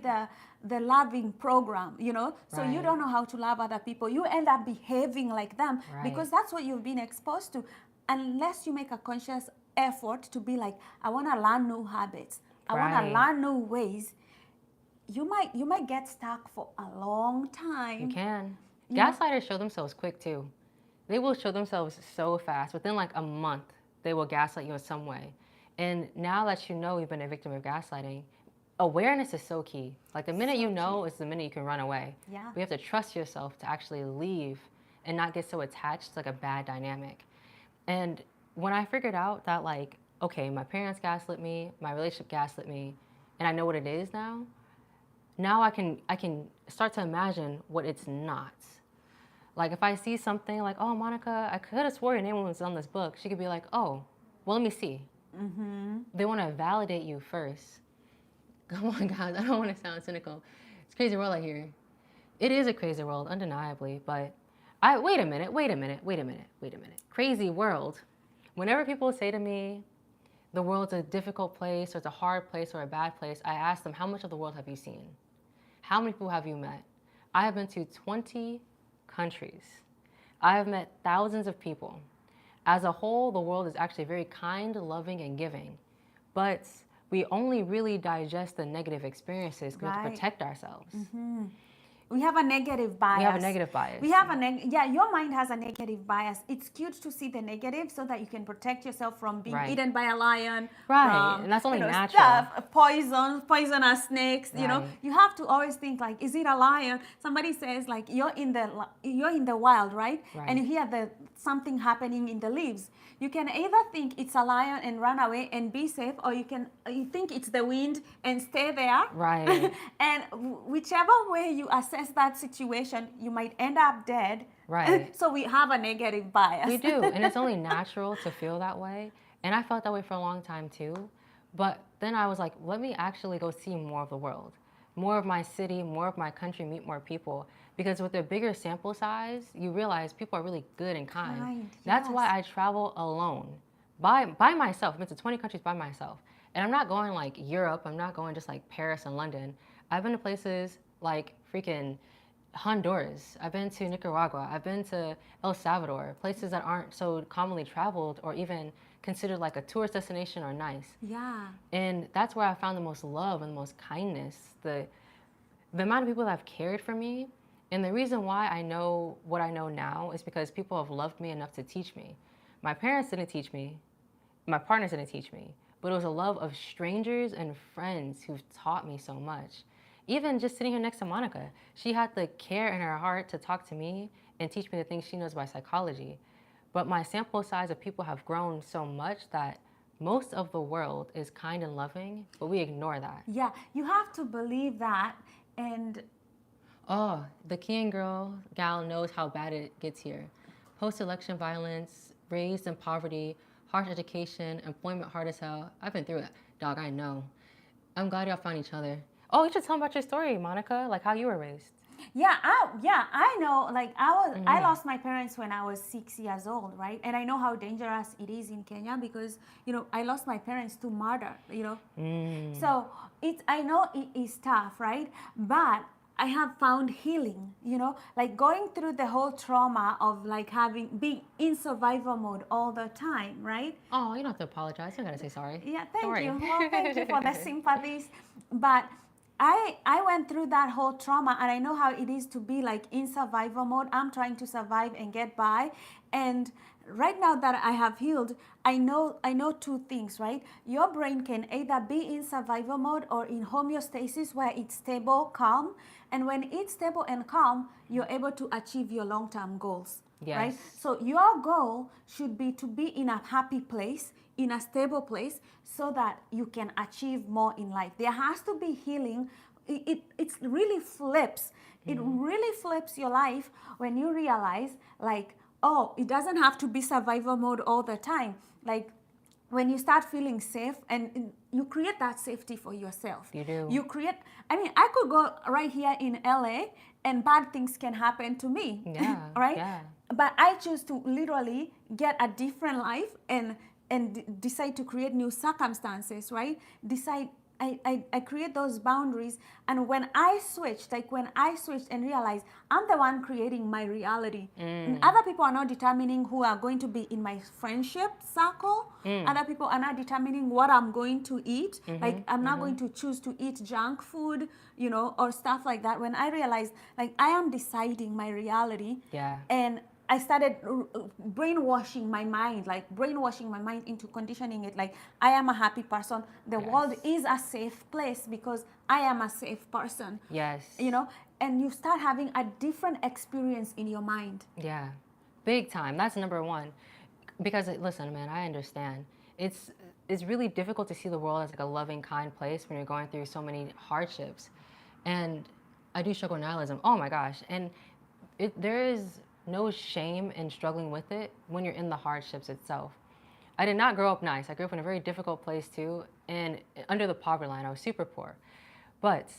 the loving program, you know? So you Right. don't know how to love other people. You end up behaving like them Right. because that's what you've been exposed to. Unless you make a conscious effort to be like, I want to learn new habits. I want to Right. learn new ways, you might get stuck for a long time. You can. You know? Gaslighters show themselves quick too. They will show themselves so fast. Within like a month, they will gaslight you in some way. And now that you know you've been a victim of gaslighting, awareness is so key. Like the minute you know is the minute you can run away. Yeah. But you have to trust yourself to actually leave and not get so attached to like a bad dynamic. And when I figured out that like, okay, my parents gaslit me, my relationship gaslit me, and I know what it is now I can start to imagine what it's not. Like if I see something like, oh, Monica, I could have swore your name was on this book. She could be like, oh, well, let me see. They want to validate you first. Come on, guys. I don't want to sound cynical. It's a crazy world out here. It is a crazy world, undeniably. But wait a minute. Crazy world. Whenever people say to me, the world's a difficult place, or it's a hard place, or a bad place, I ask them, how much of the world have you seen? How many people have you met? I have been to 20 countries. I have met thousands of people. As a whole, the world is actually very kind, loving, and giving. But we only really digest the negative experiences because we have to protect ourselves. We have a negative bias. We have a negative bias. We have your mind has a negative bias. It's cute to see the negative so that you can protect yourself from being eaten by a lion. Right, and that's only natural. Stuff, poisonous snakes. You know, you have to always think like, is it a lion? Somebody says like you're in the wild, right? And you hear something happening in the leaves. You can either think it's a lion and run away and be safe, or you think it's the wind and stay there. Right. And whichever way you assess that situation, you might end up dead. Right. So we have a negative bias. We do, and it's only natural to feel that way. And I felt that way for a long time too. But then I was like, let me actually go see more of the world, more of my city, more of my country, meet more people. Because with a bigger sample size, you realize people are really good and kind. That's why I travel alone, by myself. I've been to 20 countries by myself. And I'm not going like Europe. I'm not going just like Paris and London. I've been to places like freaking Honduras. I've been to Nicaragua. I've been to El Salvador, places that aren't so commonly traveled or even considered like a tourist destination or nice. Yeah. And that's where I found the most love and the most kindness. The amount of people that have cared for me. And the reason why I know what I know now is because people have loved me enough to teach me. My parents didn't teach me. My partners didn't teach me. But it was a love of strangers and friends who've taught me so much. Even just sitting here next to Monica, she had the care in her heart to talk to me and teach me the things she knows about psychology. But my sample size of people have grown so much that most of the world is kind and loving, but we ignore that. Yeah, you have to believe that. And oh, the Keen gal knows how bad it gets here. Post-election violence, raised in poverty, harsh education, employment hard as hell. I've been through it, dog, I know. I'm glad y'all found each other. Oh, you should tell me about your story, Monica, like how you were raised. Yeah, I know. Like I lost my parents when I was 6 years old, right? And I know how dangerous it is in Kenya because I lost my parents to murder. So I know it is tough, right? But I have found healing. Like going through the whole trauma of like being in survival mode all the time, right? Oh, you don't have to apologize. You don't gotta say sorry. Yeah, thank you. Well, thank you for the sympathies. But I went through that whole trauma and I know how it is to be like in survival mode. I'm trying to survive and get by. And right now that I have healed, I know two things, right? Your brain can either be in survival mode or in homeostasis where it's stable, calm. And when it's stable and calm, you're able to achieve your long-term goals. Yes. Right? So your goal should be to be in a happy place, in a stable place, so that you can achieve more in life. There has to be healing. It really flips. It really flips your life when you realize, like, oh, it doesn't have to be survival mode all the time. Like, when you start feeling safe and you create that safety for yourself. You do. I could go right here in LA and bad things can happen to me. Yeah. Right? Yeah. But I choose to literally get a different life and decide to create new circumstances, right? Decide I create those boundaries. And when I switched, and realized I'm the one creating my reality. And other people are not determining who are going to be in my friendship circle. Other people are not determining what I'm going to eat. Like, I'm not going to choose to eat junk food, or stuff like that. When I realized, like, I am deciding my reality. Yeah. And I started brainwashing my mind, into conditioning it. Like, I am a happy person. The world is a safe place because I am a safe person. Yes. And you start having a different experience in your mind. Yeah. Big time. That's number one. Because listen, man, I understand. It's really difficult to see the world as like a loving, kind place when you're going through so many hardships. And I do struggle with nihilism. Oh my gosh. And there is no shame in struggling with it when you're in the hardships itself. I did not grow up nice. I grew up in a very difficult place too, and under the poverty line. I was super poor. But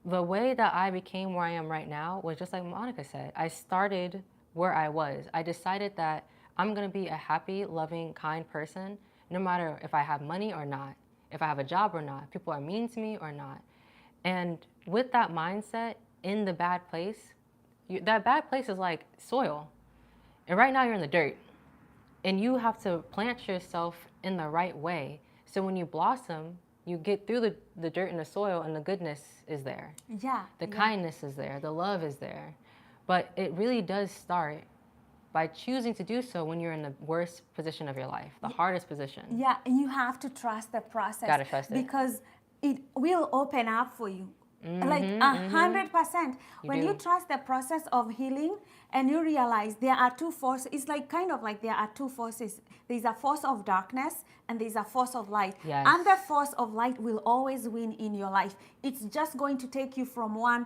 the way that I became where I am right now was just like Monica said. I started where I was. I decided that I'm going to be a happy, loving, kind person no matter if I have money or not, if I have a job or not, if people are mean to me or not. And with that mindset in the bad place, that bad place is like soil. And right now you're in the dirt. And you have to plant yourself in the right way. So when you blossom, you get through the dirt and the soil, and the goodness is there. Yeah. The kindness is there. The love is there. But it really does start by choosing to do so when you're in the worst position of your life, the hardest position. Yeah, and you have to trust the process. Gotta trust it. Because it will open up for you. Like 100%. When you trust the process of healing and you realize there are two forces, it's like kind of like there are two forces. There's a force of darkness and there's a force of light. Yes. And the force of light will always win in your life. It's just going to take you from one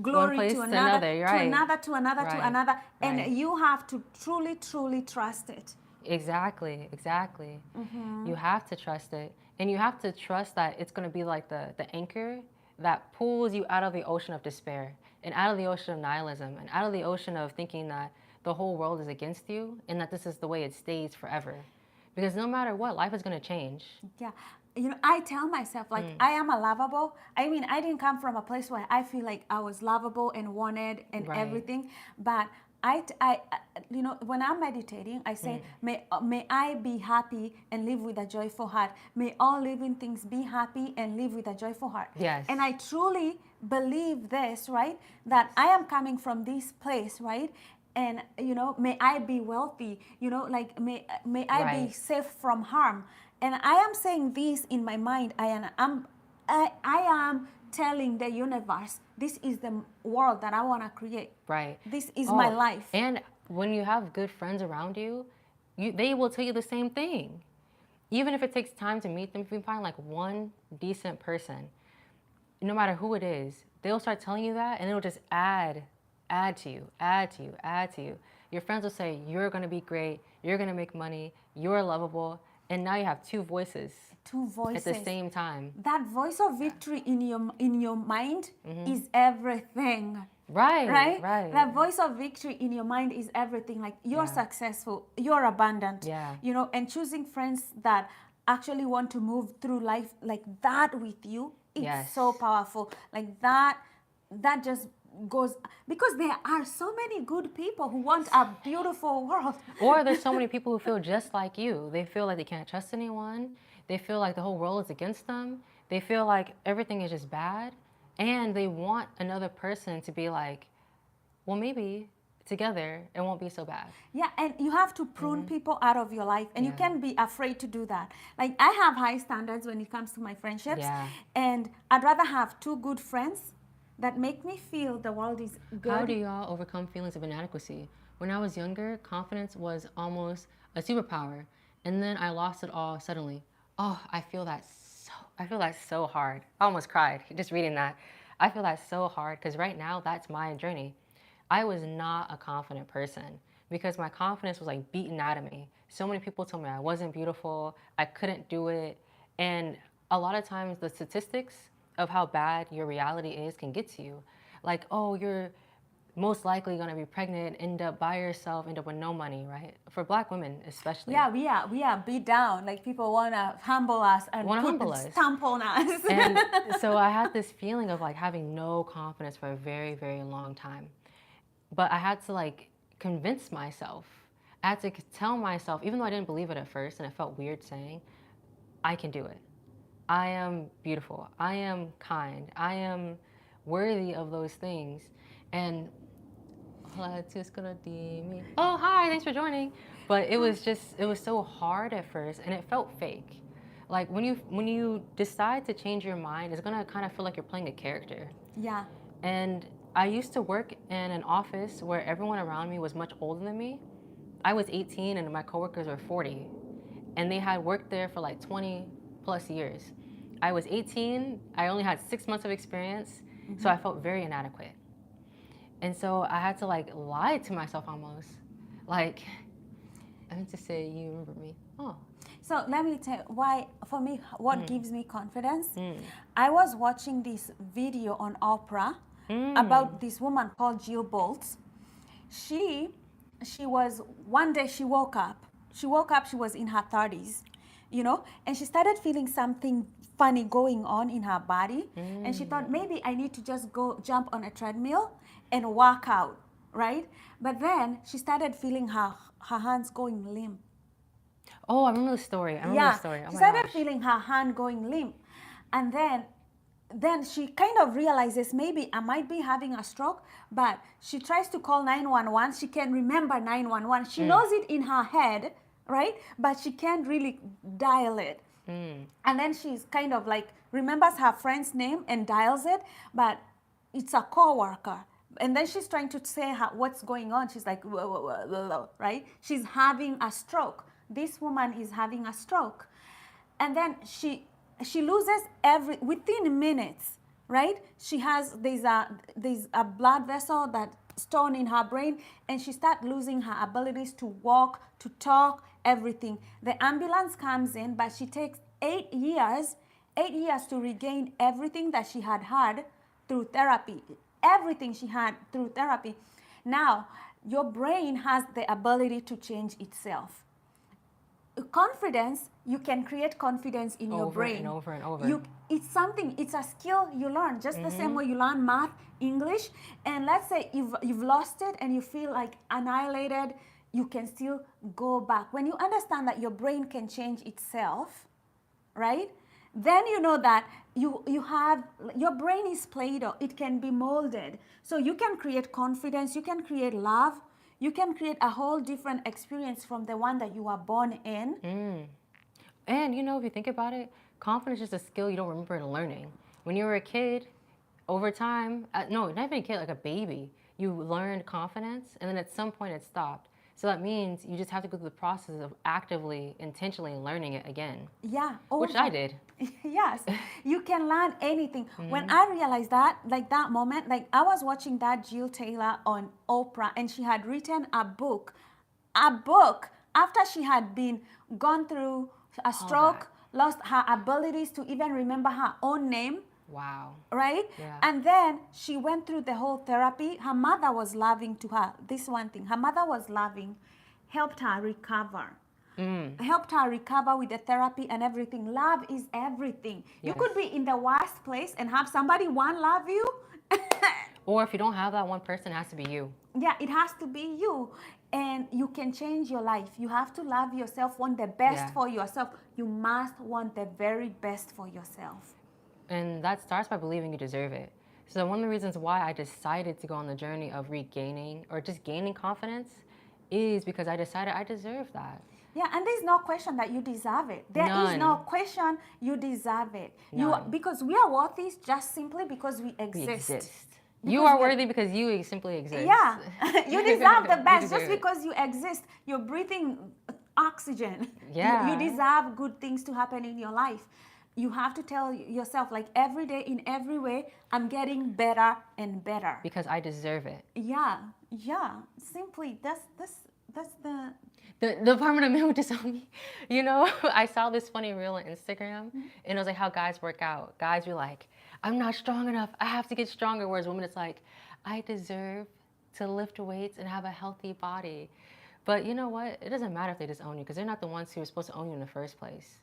glory place to to another, another, you're right. to another, Right, to another. And right. you have to truly, truly trust it. Exactly. You have to trust it. And you have to trust that it's going to be like the anchor that pulls you out of the ocean of despair and out of the ocean of nihilism and out of the ocean of thinking that the whole world is against you and that this is the way it stays forever. Because no matter what, life is going to change. Yeah. I tell myself, like, I am a lovable. I mean, I didn't come from a place where I feel like I was lovable and wanted and Right. everything. But when I'm meditating, I say, may I be happy and live with a joyful heart. May all living things be happy and live with a joyful heart. Yes. And I truly believe this, right? That I am coming from this place, right? And may I be wealthy. Like may I be Right. safe from harm. And I am saying this in my mind. I am telling the universe, this is the world that I want to create. Right. This is my life. And when you have good friends around you, they will tell you the same thing. Even if it takes time to meet them, if you find like one decent person, no matter who it is, they'll start telling you that, and it'll just add to you. Your friends will say, you're going to be great, you're going to make money, you're lovable, and now you have two voices. Two voices at the same time. That voice of victory in your mind is everything. Right. That voice of victory in your mind is everything. Like, you're successful, you're abundant. Yeah. And choosing friends that actually want to move through life like that with you, it's so powerful. Like that just goes, because there are so many good people who want a beautiful world. Or there's so many people who feel just like you. They feel like they can't trust anyone. They feel like the whole world is against them. They feel like everything is just bad. And they want another person to be like, well, maybe together it won't be so bad. Yeah, and you have to prune people out of your life, and you can't be afraid to do that. Like, I have high standards when it comes to my friendships, and I'd rather have two good friends that make me feel the world is good. How do y'all overcome feelings of inadequacy? When I was younger, confidence was almost a superpower, and then I lost it all suddenly. Oh, I feel that so hard. I almost cried just reading that. I feel that so hard because right now that's my journey. I was not a confident person because my confidence was like beaten out of me. So many people told me I wasn't beautiful, I couldn't do it, and a lot of times the statistics of how bad your reality is can get to you. Like, oh, you're most likely going to be pregnant, end up by yourself, end up with no money, right? For Black women especially. Yeah, we are beat down. Like people want to humble us and Wanna put humble the us. stamp on us. And so I had this feeling of like having no confidence for a very, very long time. But I had to like convince myself. I had to tell myself, even though I didn't believe it at first and it felt weird saying, I can do it. I am beautiful. I am kind. I am worthy of those things. And oh, hi, thanks for joining. But it was so hard at first and it felt fake. Like when you decide to change your mind, it's gonna kind of feel like you're playing a character. Yeah. And I used to work in an office where everyone around me was much older than me. I was 18 and my coworkers were 40. And they had worked there for like 20 plus years. I was 18, I only had 6 months of experience, so I felt very inadequate. And so I had to like lie to myself almost. Like, I meant to say, you remember me. Oh. So let me tell you why, for me, what gives me confidence. I was watching this video on Oprah about this woman called Jill Bolte. She was, one day she woke up, she was in her 30s, you know, and she started feeling something funny going on in her body. And she thought, maybe I need to just go jump on a treadmill and work out, right? But then she started feeling her hands going limp. Oh, I remember the story. I remember the story. Oh She my started gosh. feeling her hand going limp. And then she kind of realizes, maybe I might be having a stroke, but she tries to call 911. She can remember 911. She knows it in her head, right? But she can't really dial it. And then she's kind of like remembers her friend's name and dials it, but it's a coworker. And then she's trying to say what's going on. She's like, whoa, whoa, whoa, whoa, whoa, right? She's having a stroke. This woman is having a stroke. And then she loses within minutes, right? There's a blood vessel that's torn in her brain, and she starts losing her abilities to walk, to talk, everything. The ambulance comes in, but she takes 8 years to regain everything that she had through therapy. Everything she had through therapy. Now, your brain has the ability to change itself. Confidence, you can create confidence in your brain. Over and over. It's a skill you learn, just the same way you learn math, English. And let's say you've lost it and you feel like annihilated, you can still go back. When you understand that your brain can change itself, right? Then you know that your brain is Play-Doh. It can be molded. So you can create confidence, you can create love, you can create a whole different experience from the one that you are born in. And you know, if you think about it, confidence is a skill you don't remember learning. When you were a kid, over time, no, not even a kid, like a baby, you learned confidence, and then at some point it stopped. So that means you just have to go through the process of actively, intentionally learning it again. Yeah. Which I did. Yes. You can learn anything. When I realized that, like that moment, like I was watching that Jill Taylor on Oprah, and she had written a book after she had gone through a stroke, lost her abilities to even remember her own name. Wow. Right? Yeah. And then she went through the whole therapy. Her mother was loving to her. This one thing. Her mother was loving, helped her recover. Helped her recover with the therapy and everything. Love is everything. Yes. You could be in the worst place and have somebody love you. Or if you don't have that one person, it has to be you. Yeah, it has to be you. And you can change your life. You have to love yourself, want the best for yourself. You must want the very best for yourself. And that starts by believing you deserve it. So one of the reasons why I decided to go on the journey of regaining or just gaining confidence is because I decided I deserve that. Yeah, and there's no question that you deserve it. There is no question you deserve it. Because we are worthy just simply because we exist. You are worthy because you simply exist. Yeah, you deserve the best deserve just because you exist. You're breathing oxygen. Yeah. You deserve good things to happen in your life. You have to tell yourself, like, every day, in every way, I'm getting better and better. Because I deserve it. Yeah. Simply, that's the... The Department of Mental just on me. You know, I saw this funny reel on Instagram, and it was like how guys work out. Guys be like, I'm not strong enough. I have to get stronger. Whereas women, it's like, I deserve to lift weights and have a healthy body. But you know what? It doesn't matter if they disown you because they're not the ones who are supposed to own you in the first place.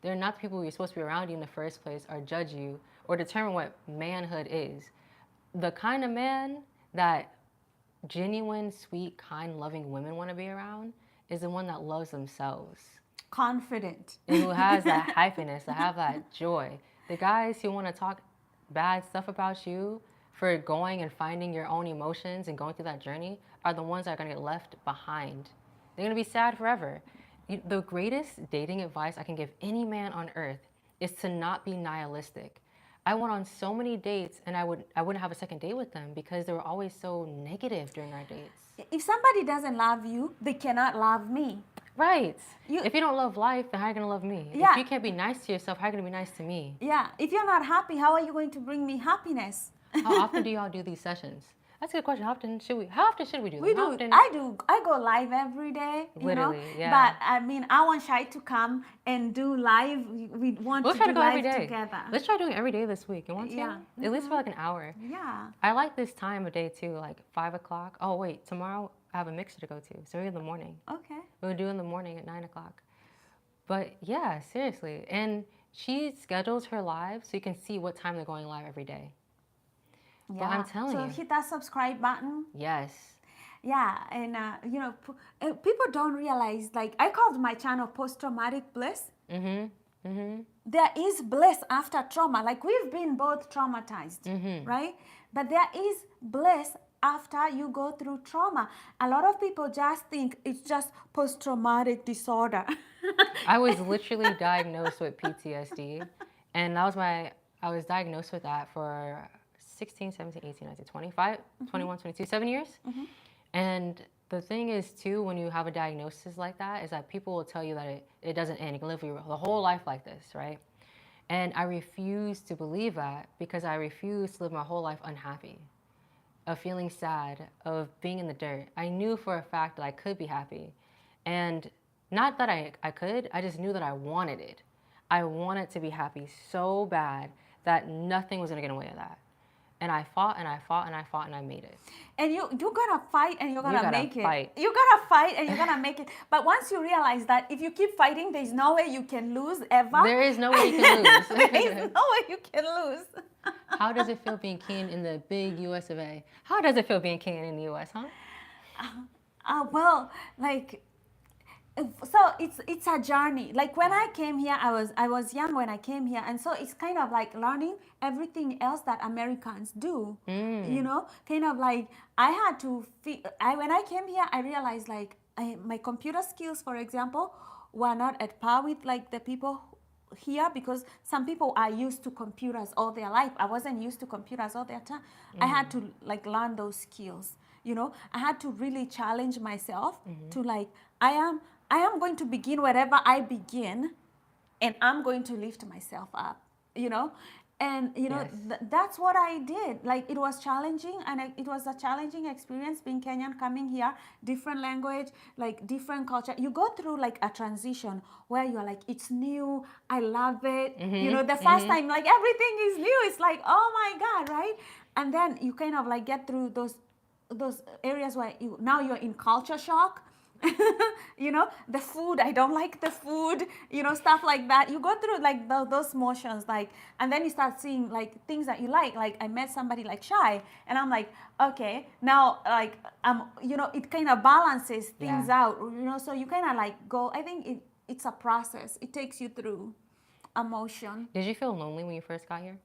They're not the people who are supposed to be around you in the first place or judge you or determine what manhood is. The kind of man that genuine, sweet, kind, loving women want to be around is the one that loves themselves Confident. and who has that happiness, that have that joy. The guys who want to talk bad stuff about you for going and finding your own emotions and going through that journey are the ones that are going to get left behind. They're going to be sad forever. The greatest dating advice I can give any man on earth is to not be nihilistic. I went on so many dates and I wouldn't have a second date with them because they were always so negative during our dates. If somebody doesn't love you, they cannot love me. Right. You- If you don't love life, then how are you going to love me? Yeah. If you can't be nice to yourself, how are you going to be nice to me? Yeah, if you're not happy, how are you going to bring me happiness? How often do y'all do these sessions? That's a good question. How often should we do them? We How do. often- I go live every day. You know? Literally, yeah. But I mean, I want Shai to come and do live. We want We'll to try do to go every live day. together. Let's try doing it every day this week. You want to? Yeah. At least for like an hour. Yeah. I like this time of day too, like 5 o'clock. Oh wait, tomorrow I have a mixer to go to, so maybe in the morning. Okay. We'll do it in the morning at 9 o'clock. But yeah, seriously. And she schedules her live so you can see what time they're going live every day. Yeah. I'm telling so you. hit that subscribe button. Yes. Yeah, and people don't realize. Like I called my channel post-traumatic bliss. There is bliss after trauma. Like we've been both traumatized, right? But there is bliss after you go through trauma. A lot of people just think it's just post-traumatic disorder. I was literally diagnosed with PTSD, and I was diagnosed with that for 16, 17, 18, 19, 25, 21, 22, 7 years. And the thing is too, when you have a diagnosis like that, is that people will tell you that it doesn't end. You can live the whole life like this, right? And I refuse to believe that because I refuse to live my whole life unhappy, of feeling sad, of being in the dirt. I knew for a fact that I could be happy. And not that I could, I just knew that I wanted it. I wanted to be happy so bad that nothing was gonna get in the way of that. And I fought and I fought and I fought and I made it. And you're gonna fight and you're gonna gotta make it. fight. You're gonna fight and you're gonna make it. But once you realize that if you keep fighting, there's no way you can lose ever. There is no way you can lose. There is no way you can lose. How does it feel being king in the big US of A? How does it feel being king in the US, huh? Well, like, so it's a journey. Like when I came here, I was young when I came here, and so it's kind of like learning everything else that Americans do. You know, kind of like I had to. When I came here, I realized like my computer skills, for example, were not at par with like the people here, because some people are used to computers all their life. I wasn't used to computers all their time. I had to like learn those skills. You know, I had to really challenge myself to like I am going to begin wherever I begin, and I'm going to lift myself up. You know, and you know Yes. that's what I did. Like it was challenging, and it was a challenging experience being Kenyan, coming here, different language, like different culture. You go through like a transition where you're like, it's new, I love it. You know, the first time, like everything is new. It's like, oh my God, right? And then you kind of like get through those areas where you're in culture shock. You know, the food, I don't like the food, you know, stuff like that. You go through like those motions, like, and then you start seeing like things that you like I met somebody like Shai, and I'm like, okay, now like you know, it kind of balances things out, you know. So you kind of like go, I think it's a process. It takes you through emotion. Did you feel lonely when you first got here?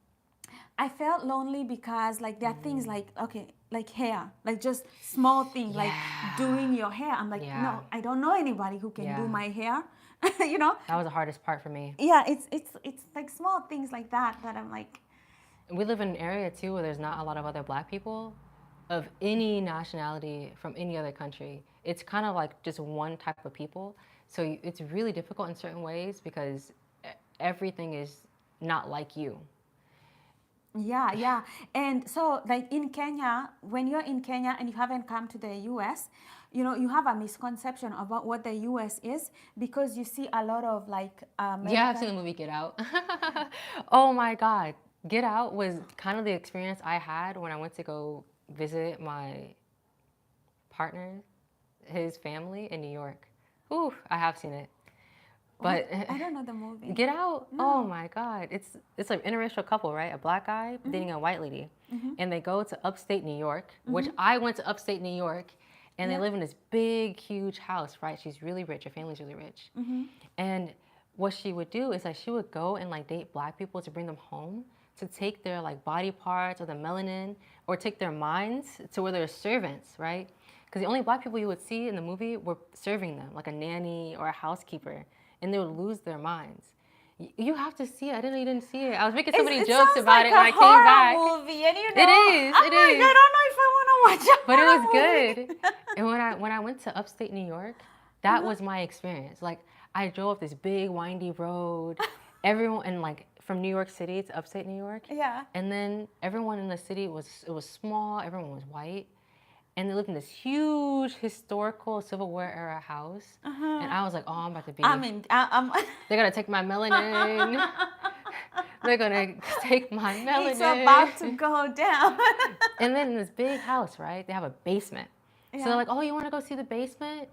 I felt lonely because like there are things like, okay, like hair, like just small things, like doing your hair. I'm like, no, I don't know anybody who can do my hair. You know? That was the hardest part for me. Yeah, it's like small things like that I'm like. We live in an area too where there's not a lot of other Black people of any nationality from any other country. It's kind of like just one type of people. So it's really difficult in certain ways because everything is not like you. Yeah. And so like in Kenya, when you're in Kenya and you haven't come to the US, you know, you have a misconception about what the US is because you see a lot of like Yeah, I've seen the movie Get Out. Oh my God. Get Out was kind of the experience I had when I went to go visit my partner, his family in New York. Ooh, I have seen it. But I don't know the movie. Get Out? Oh my God. It's an interracial couple, right? A black guy dating a white lady. And they go to upstate New York, which I went to upstate New York, and they live in this big, huge house, right? She's really rich. Her family's really rich. And what she would do is like she would go and like date black people to bring them home to take their like body parts or the melanin or take their minds to where they're servants, right? Because the only black people you would see in the movie were serving them, like a nanny or a housekeeper, and they would lose their minds. You have to see it. I didn't know you didn't see it. I was making so many jokes sounds about like it when I a came back. horror movie, and you know, It is. I'm It like, is. I don't know if I want to watch it. But it was good. And when I went to upstate New York, that was my experience. Like I drove up this big windy road. Everyone and like from New York City to upstate New York. Yeah. And then everyone in the city was small. Everyone was white. And they lived in this huge historical Civil War era house. And I was like, oh, I'm about to be. I'm They're gonna take my melanin. They're gonna take my melanin. It's about to go down. And then in this big house, right? They have a basement. So they're like, oh, you want to go see the basement?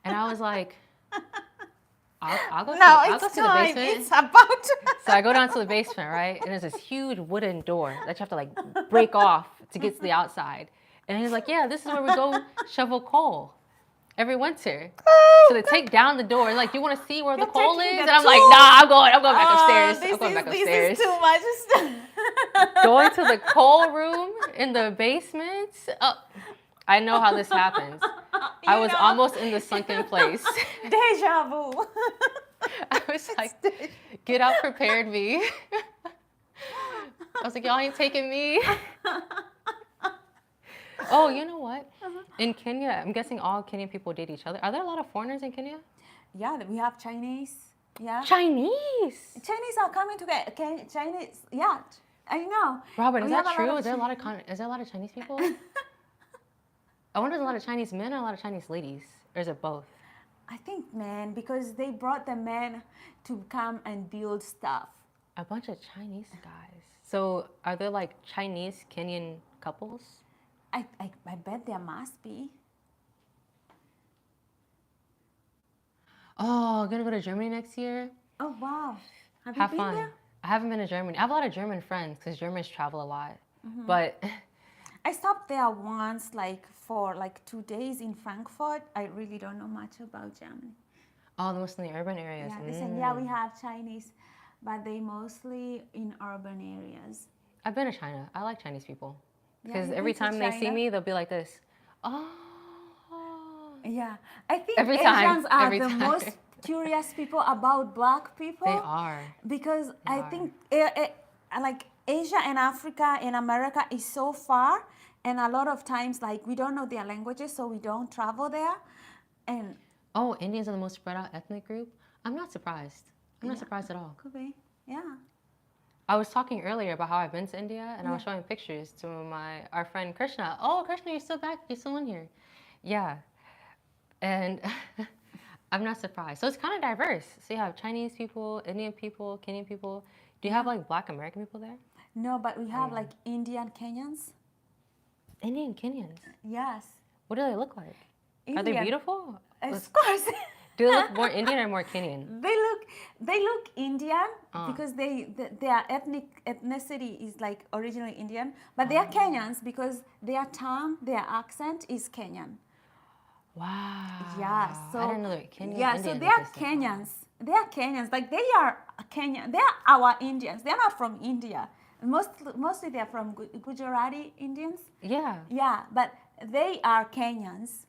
And I was like, I'll go. I'll go see the basement. It's about to. So I go down to the basement, right? And there's this huge wooden door that you have to like break off to get to the outside. And he's like, yeah, this is where we go shovel coal every winter. So they take down the door. Like, do you want to see where the coal is? And I'm like, nah, I'm going back upstairs. I'm going back upstairs. This is too much. Going to the coal room in the basement. Oh, I know how this happens. I was almost in the sunken place. Deja vu. I was like, Get Out prepared me. I was like, y'all ain't taking me. Oh, you know what? In Kenya, I'm guessing all Kenyan people date each other. Are there a lot of foreigners in Kenya? Yeah, we have Chinese. Yeah. Chinese are coming together. Chinese. Yeah, I know. Robert, is We that have true? Is there a lot of Chinese people? I wonder if there's a lot of Chinese men or a lot of Chinese ladies, or is it both? I think men, because they brought the men to come and build stuff. A bunch of Chinese guys. So are there like Chinese Kenyan couples? I bet there must be. Oh, I'm gonna go to Germany next year. Oh wow! Have Have you been fun. there? I haven't been to Germany. I have a lot of German friends because Germans travel a lot. But I stopped there once, like for like 2 days in Frankfurt. I really don't know much about Germany. oh, the mostly urban areas. Yeah, they said, yeah, we have Chinese, but they mostly in urban areas. I've been to China. I like Chinese people Yeah, because you've every been to time they see China? me, they'll be like this. Oh. Yeah, I think Every time, Asians are every the time. most curious people about black people. They are. Because I are. think like Asia and Africa and America is so far, and a lot of times like we don't know their languages, so we don't travel there. And Oh, Indians are the most spread out ethnic group. I'm not surprised. I'm not surprised at all. could be, yeah. I was talking earlier about how I've been to India, and I was showing pictures to our friend Krishna. Oh, Krishna, you're still back. You're still in here. Yeah. And I'm not surprised. So it's kind of diverse. So you have Chinese people, Indian people, Kenyan people. Do you have like Black American people there? No, but we have like Indian Kenyans. Indian Kenyans. Yes. What do they look like? Are they Indian. beautiful? Of course. Do they look more Indian or more Kenyan? They look Indian because their ethnicity is like originally Indian, but they are Kenyans because their tongue, their accent is Kenyan. Wow. Yeah, so I didn't know they were Kenyan. yeah, so they are Kenyans. They are Kenyans. Like they are Kenyan. They are our Indians. They're not from India. Mostly they are from Gujarati Indians. Yeah. Yeah, but they are Kenyans.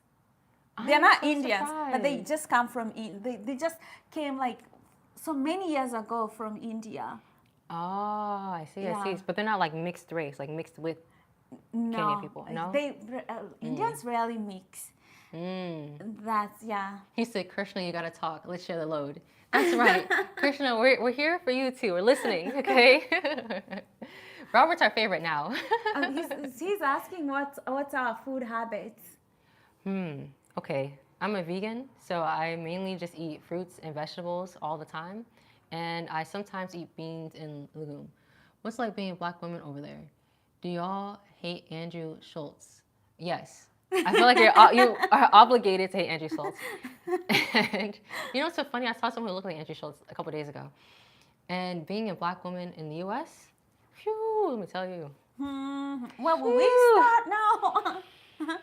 They're I'm not so Indians, but they surprised. just come from they just came like so many years ago from India. Oh, I see. I Yeah. see. But they're not like mixed race, like mixed with. No, Kenyan people, no? Indians rarely mix. That's He said, Krishna, you gotta talk. Let's share the load. That's right. Krishna, we're here for you too. We're listening, okay? Robert's our favorite now. He's asking what's our food habits. Okay. I'm a vegan, so I mainly just eat fruits and vegetables all the time. And I sometimes eat beans and legume. What's like being a black woman over there? Do y'all hate Andrew Schultz? Yes. I feel like you are obligated to hate Angie Schultz. And you know what's so funny? I saw someone who looked like Angie Schultz a couple days ago. And being a black woman in the U.S., phew, let me tell you. Well, will we start now?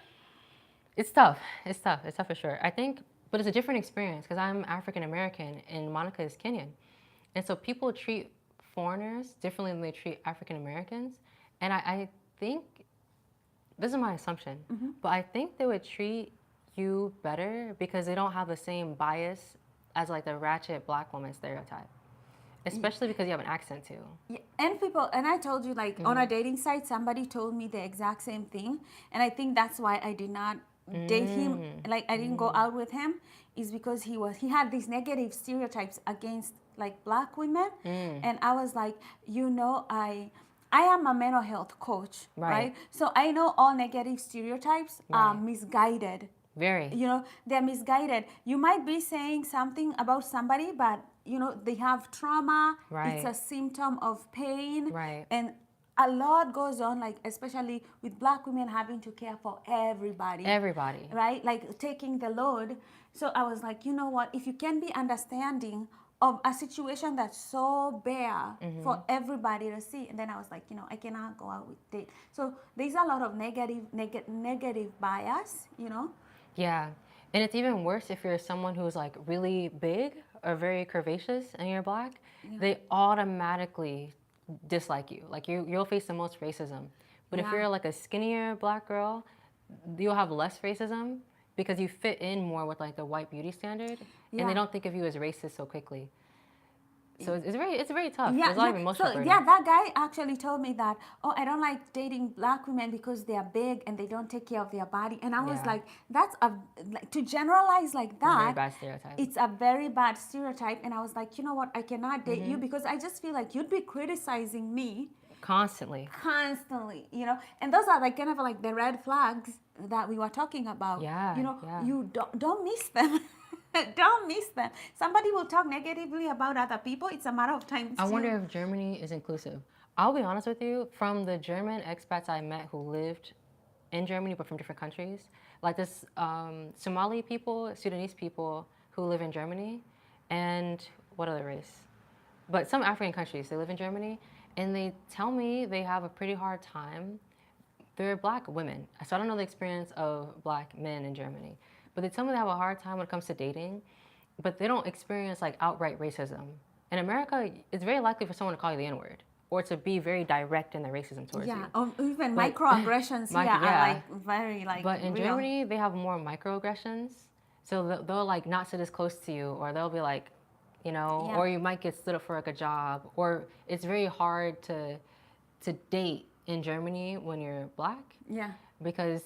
It's tough. It's tough. It's tough for sure. I think, but it's a different experience because I'm African American and Monica is Kenyan. And so people treat foreigners differently than they treat African Americans. And I think, this is my assumption, but I think they would treat you better because they don't have the same bias as like the ratchet black woman stereotype. Especially because you have an accent too. Yeah, and I told you, like, on a dating site, somebody told me the exact same thing. And I think that's why I did not date him. Like, I didn't go out with him, is because he had these negative stereotypes against, like, black women. And I was like, I am a mental health coach, right? So I know all negative stereotypes are misguided. Very. They're misguided. You might be saying something about somebody, but they have trauma. Right. It's a symptom of pain. Right. And a lot goes on, like, especially with black women having to care for everybody. Everybody. Right? Like, taking the load. So I was like, you know what? If you can be understanding of a situation that's so bare for everybody to see, and then I was like, I cannot go out with it. So there's a lot of negative bias, Yeah. And it's even worse if you're someone who's like really big or very curvaceous and you're black. They automatically dislike you. Like you'll face the most racism. But if you're like a skinnier black girl, you'll have less racism because you fit in more with like the white beauty standard, and they don't think of you as racist so quickly. So it's very tough. Yeah, There's a lot of emotional burden. that guy actually told me that, I don't like dating black women because they are big and they don't take care of their body. And I was like, that's to generalize like that. Very bad stereotype. It's a very bad stereotype. And I was like, you know what? I cannot date you because I just feel like you'd be criticizing me Constantly. And those are like kind of like the red flags that we were talking about. You don't miss them. Don't miss them. Somebody will talk negatively about other people. It's a matter of time. I wonder if Germany is inclusive. I'll be honest with you, from the German expats I met who lived in Germany but from different countries, like this Somali people, Sudanese people who live in Germany, and what other race? But some African countries, they live in Germany, and they tell me they have a pretty hard time. They're black women, so I don't know the experience of black men in Germany. But they tell me they have a hard time when it comes to dating, but they don't experience like outright racism. In America, it's very likely for someone to call you the N-word or to be very direct in their racism towards you. Or even microaggressions are like very like. But in real. Germany, they have more microaggressions. So they'll like not sit as close to you, or they'll be like, or you might get stood up for like a job, or it's very hard to date in Germany when you're black. Yeah. Because,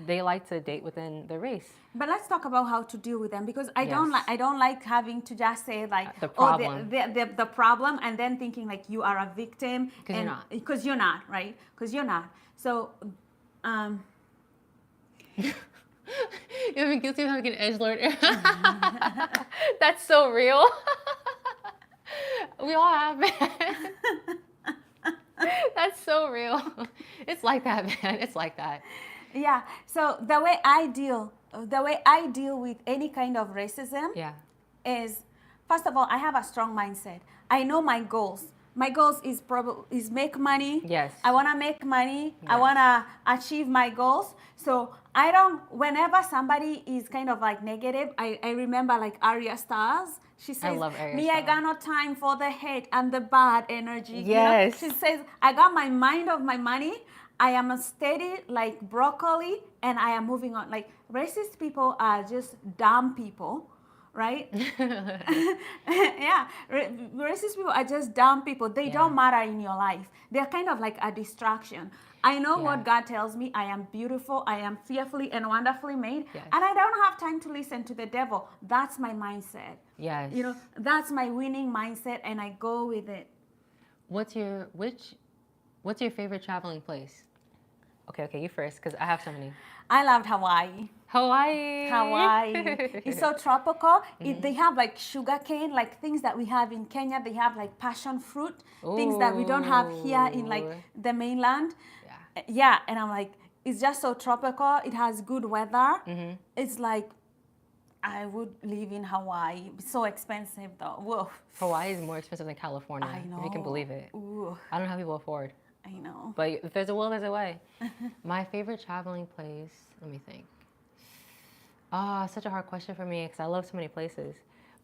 they like to date within the race. But let's talk about how to deal with them, because I don't like having to just say like the problem. The problem, and then thinking like you are a victim. Because you're not. Because you're not, right? Because you're not. So You've been guilty of having an edgelord. That's so real. We all have been. That's so real. It's like that, man. It's like that. Yeah. So the way I deal with any kind of racism is, first of all, I have a strong mindset. I know my goals. My goals is make money. Yes. I want to make money. Yes. I want to achieve my goals. So whenever somebody is kind of like negative, I remember like Arya Stars. She says, I love Arya me, Stars. I got no time for the hate and the bad energy. Yes. She says, I got my mind of my money. I am steady like broccoli, and I am moving on. Like, racist people are just dumb people, right? Yeah, racist people are just dumb people. They don't matter in your life. They're kind of like a distraction. I know what God tells me. I am beautiful. I am fearfully and wonderfully made. Yes. And I don't have time to listen to the devil. That's my mindset. Yes. That's my winning mindset, and I go with it. What's your favorite traveling place? Okay, you first, because I have so many. I loved Hawaii. Hawaii. It's so tropical. They have like sugarcane, like things that we have in Kenya. They have like passion fruit, things that we don't have here in like the mainland. Yeah, and I'm like, it's just so tropical. It has good weather. It's like I would live in Hawaii. It's so expensive though. Whoa. Hawaii is more expensive than California, I know. if you can believe it. Ooh, I don't know how people afford. I know. But if there's a will, there's a way. My favorite traveling place, let me think. Such a hard question for me because I love so many places.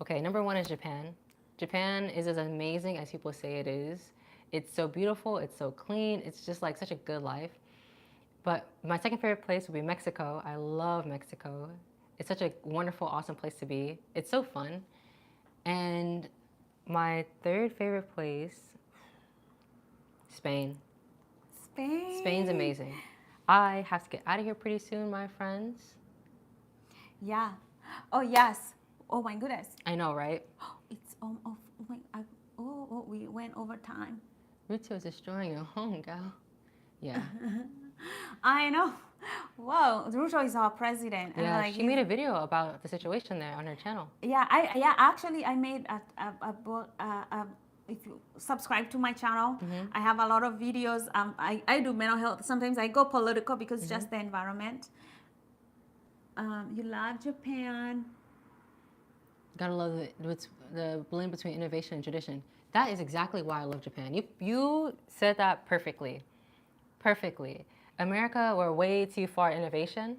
Okay, number one is Japan. Japan is as amazing as people say it is. It's so beautiful, it's so clean, it's just like such a good life. But my second favorite place would be Mexico. I love Mexico. It's such a wonderful, awesome place to be. It's so fun. And my third favorite place, Spain. Spain. Spain's amazing. I have to get out of here pretty soon, my friends. Yeah. Oh yes. Oh my goodness. I know, right? It's we went over time. Ruto is destroying your home, gal. Yeah. I know. Whoa, Ruto is our president. And Yeah, like, she made a video about the situation there on her channel. Yeah, actually I made if you subscribe to my channel, I have a lot of videos. I do mental health. Sometimes I go political because it's just the environment. You love Japan. Gotta love the blend between innovation and tradition. That is exactly why I love Japan. You said that perfectly. Perfectly. America, we're way too far in innovation,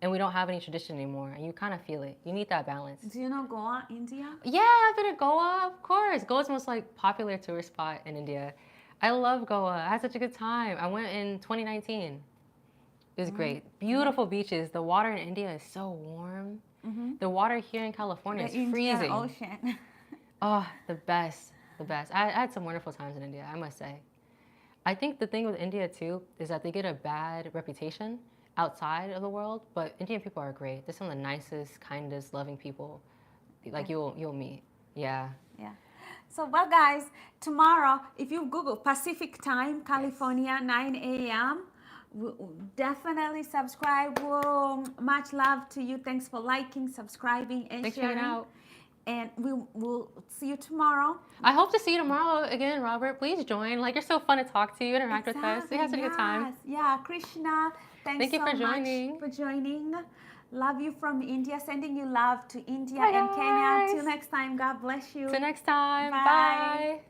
and we don't have any tradition anymore, and you kind of feel it. You need that balance. Do you know Goa, India? Yeah, I've been to Goa, of course. Goa's the most like popular tourist spot in India. I love Goa. I had such a good time. I went in 2019. It was great. Beautiful beaches. The water in India is so warm. The water here in California is Indian freezing. Ocean. Oh, the best. The best. I had some wonderful times in India, I must say. I think the thing with India too is that they get a bad reputation outside of the world, but Indian people are great. They're some of the nicest, kindest, loving people like you'll meet. Yeah. Yeah. So, well, guys, tomorrow, if you Google Pacific Time, California, 9 a.m., definitely subscribe. Whoa, much love to you. Thanks for liking, subscribing, and Thanks for sharing. hanging out. And we will see you tomorrow. I hope to see you tomorrow again, Robert. Please join. Like, you're so fun to talk to. Interact with us. We have such a good time. Yeah, Krishna, thank you for so joining. much for joining. Love you from India. Sending you love to India Bye, and Kenya. guys. Till next time. God bless you. Till next time. Bye. Bye.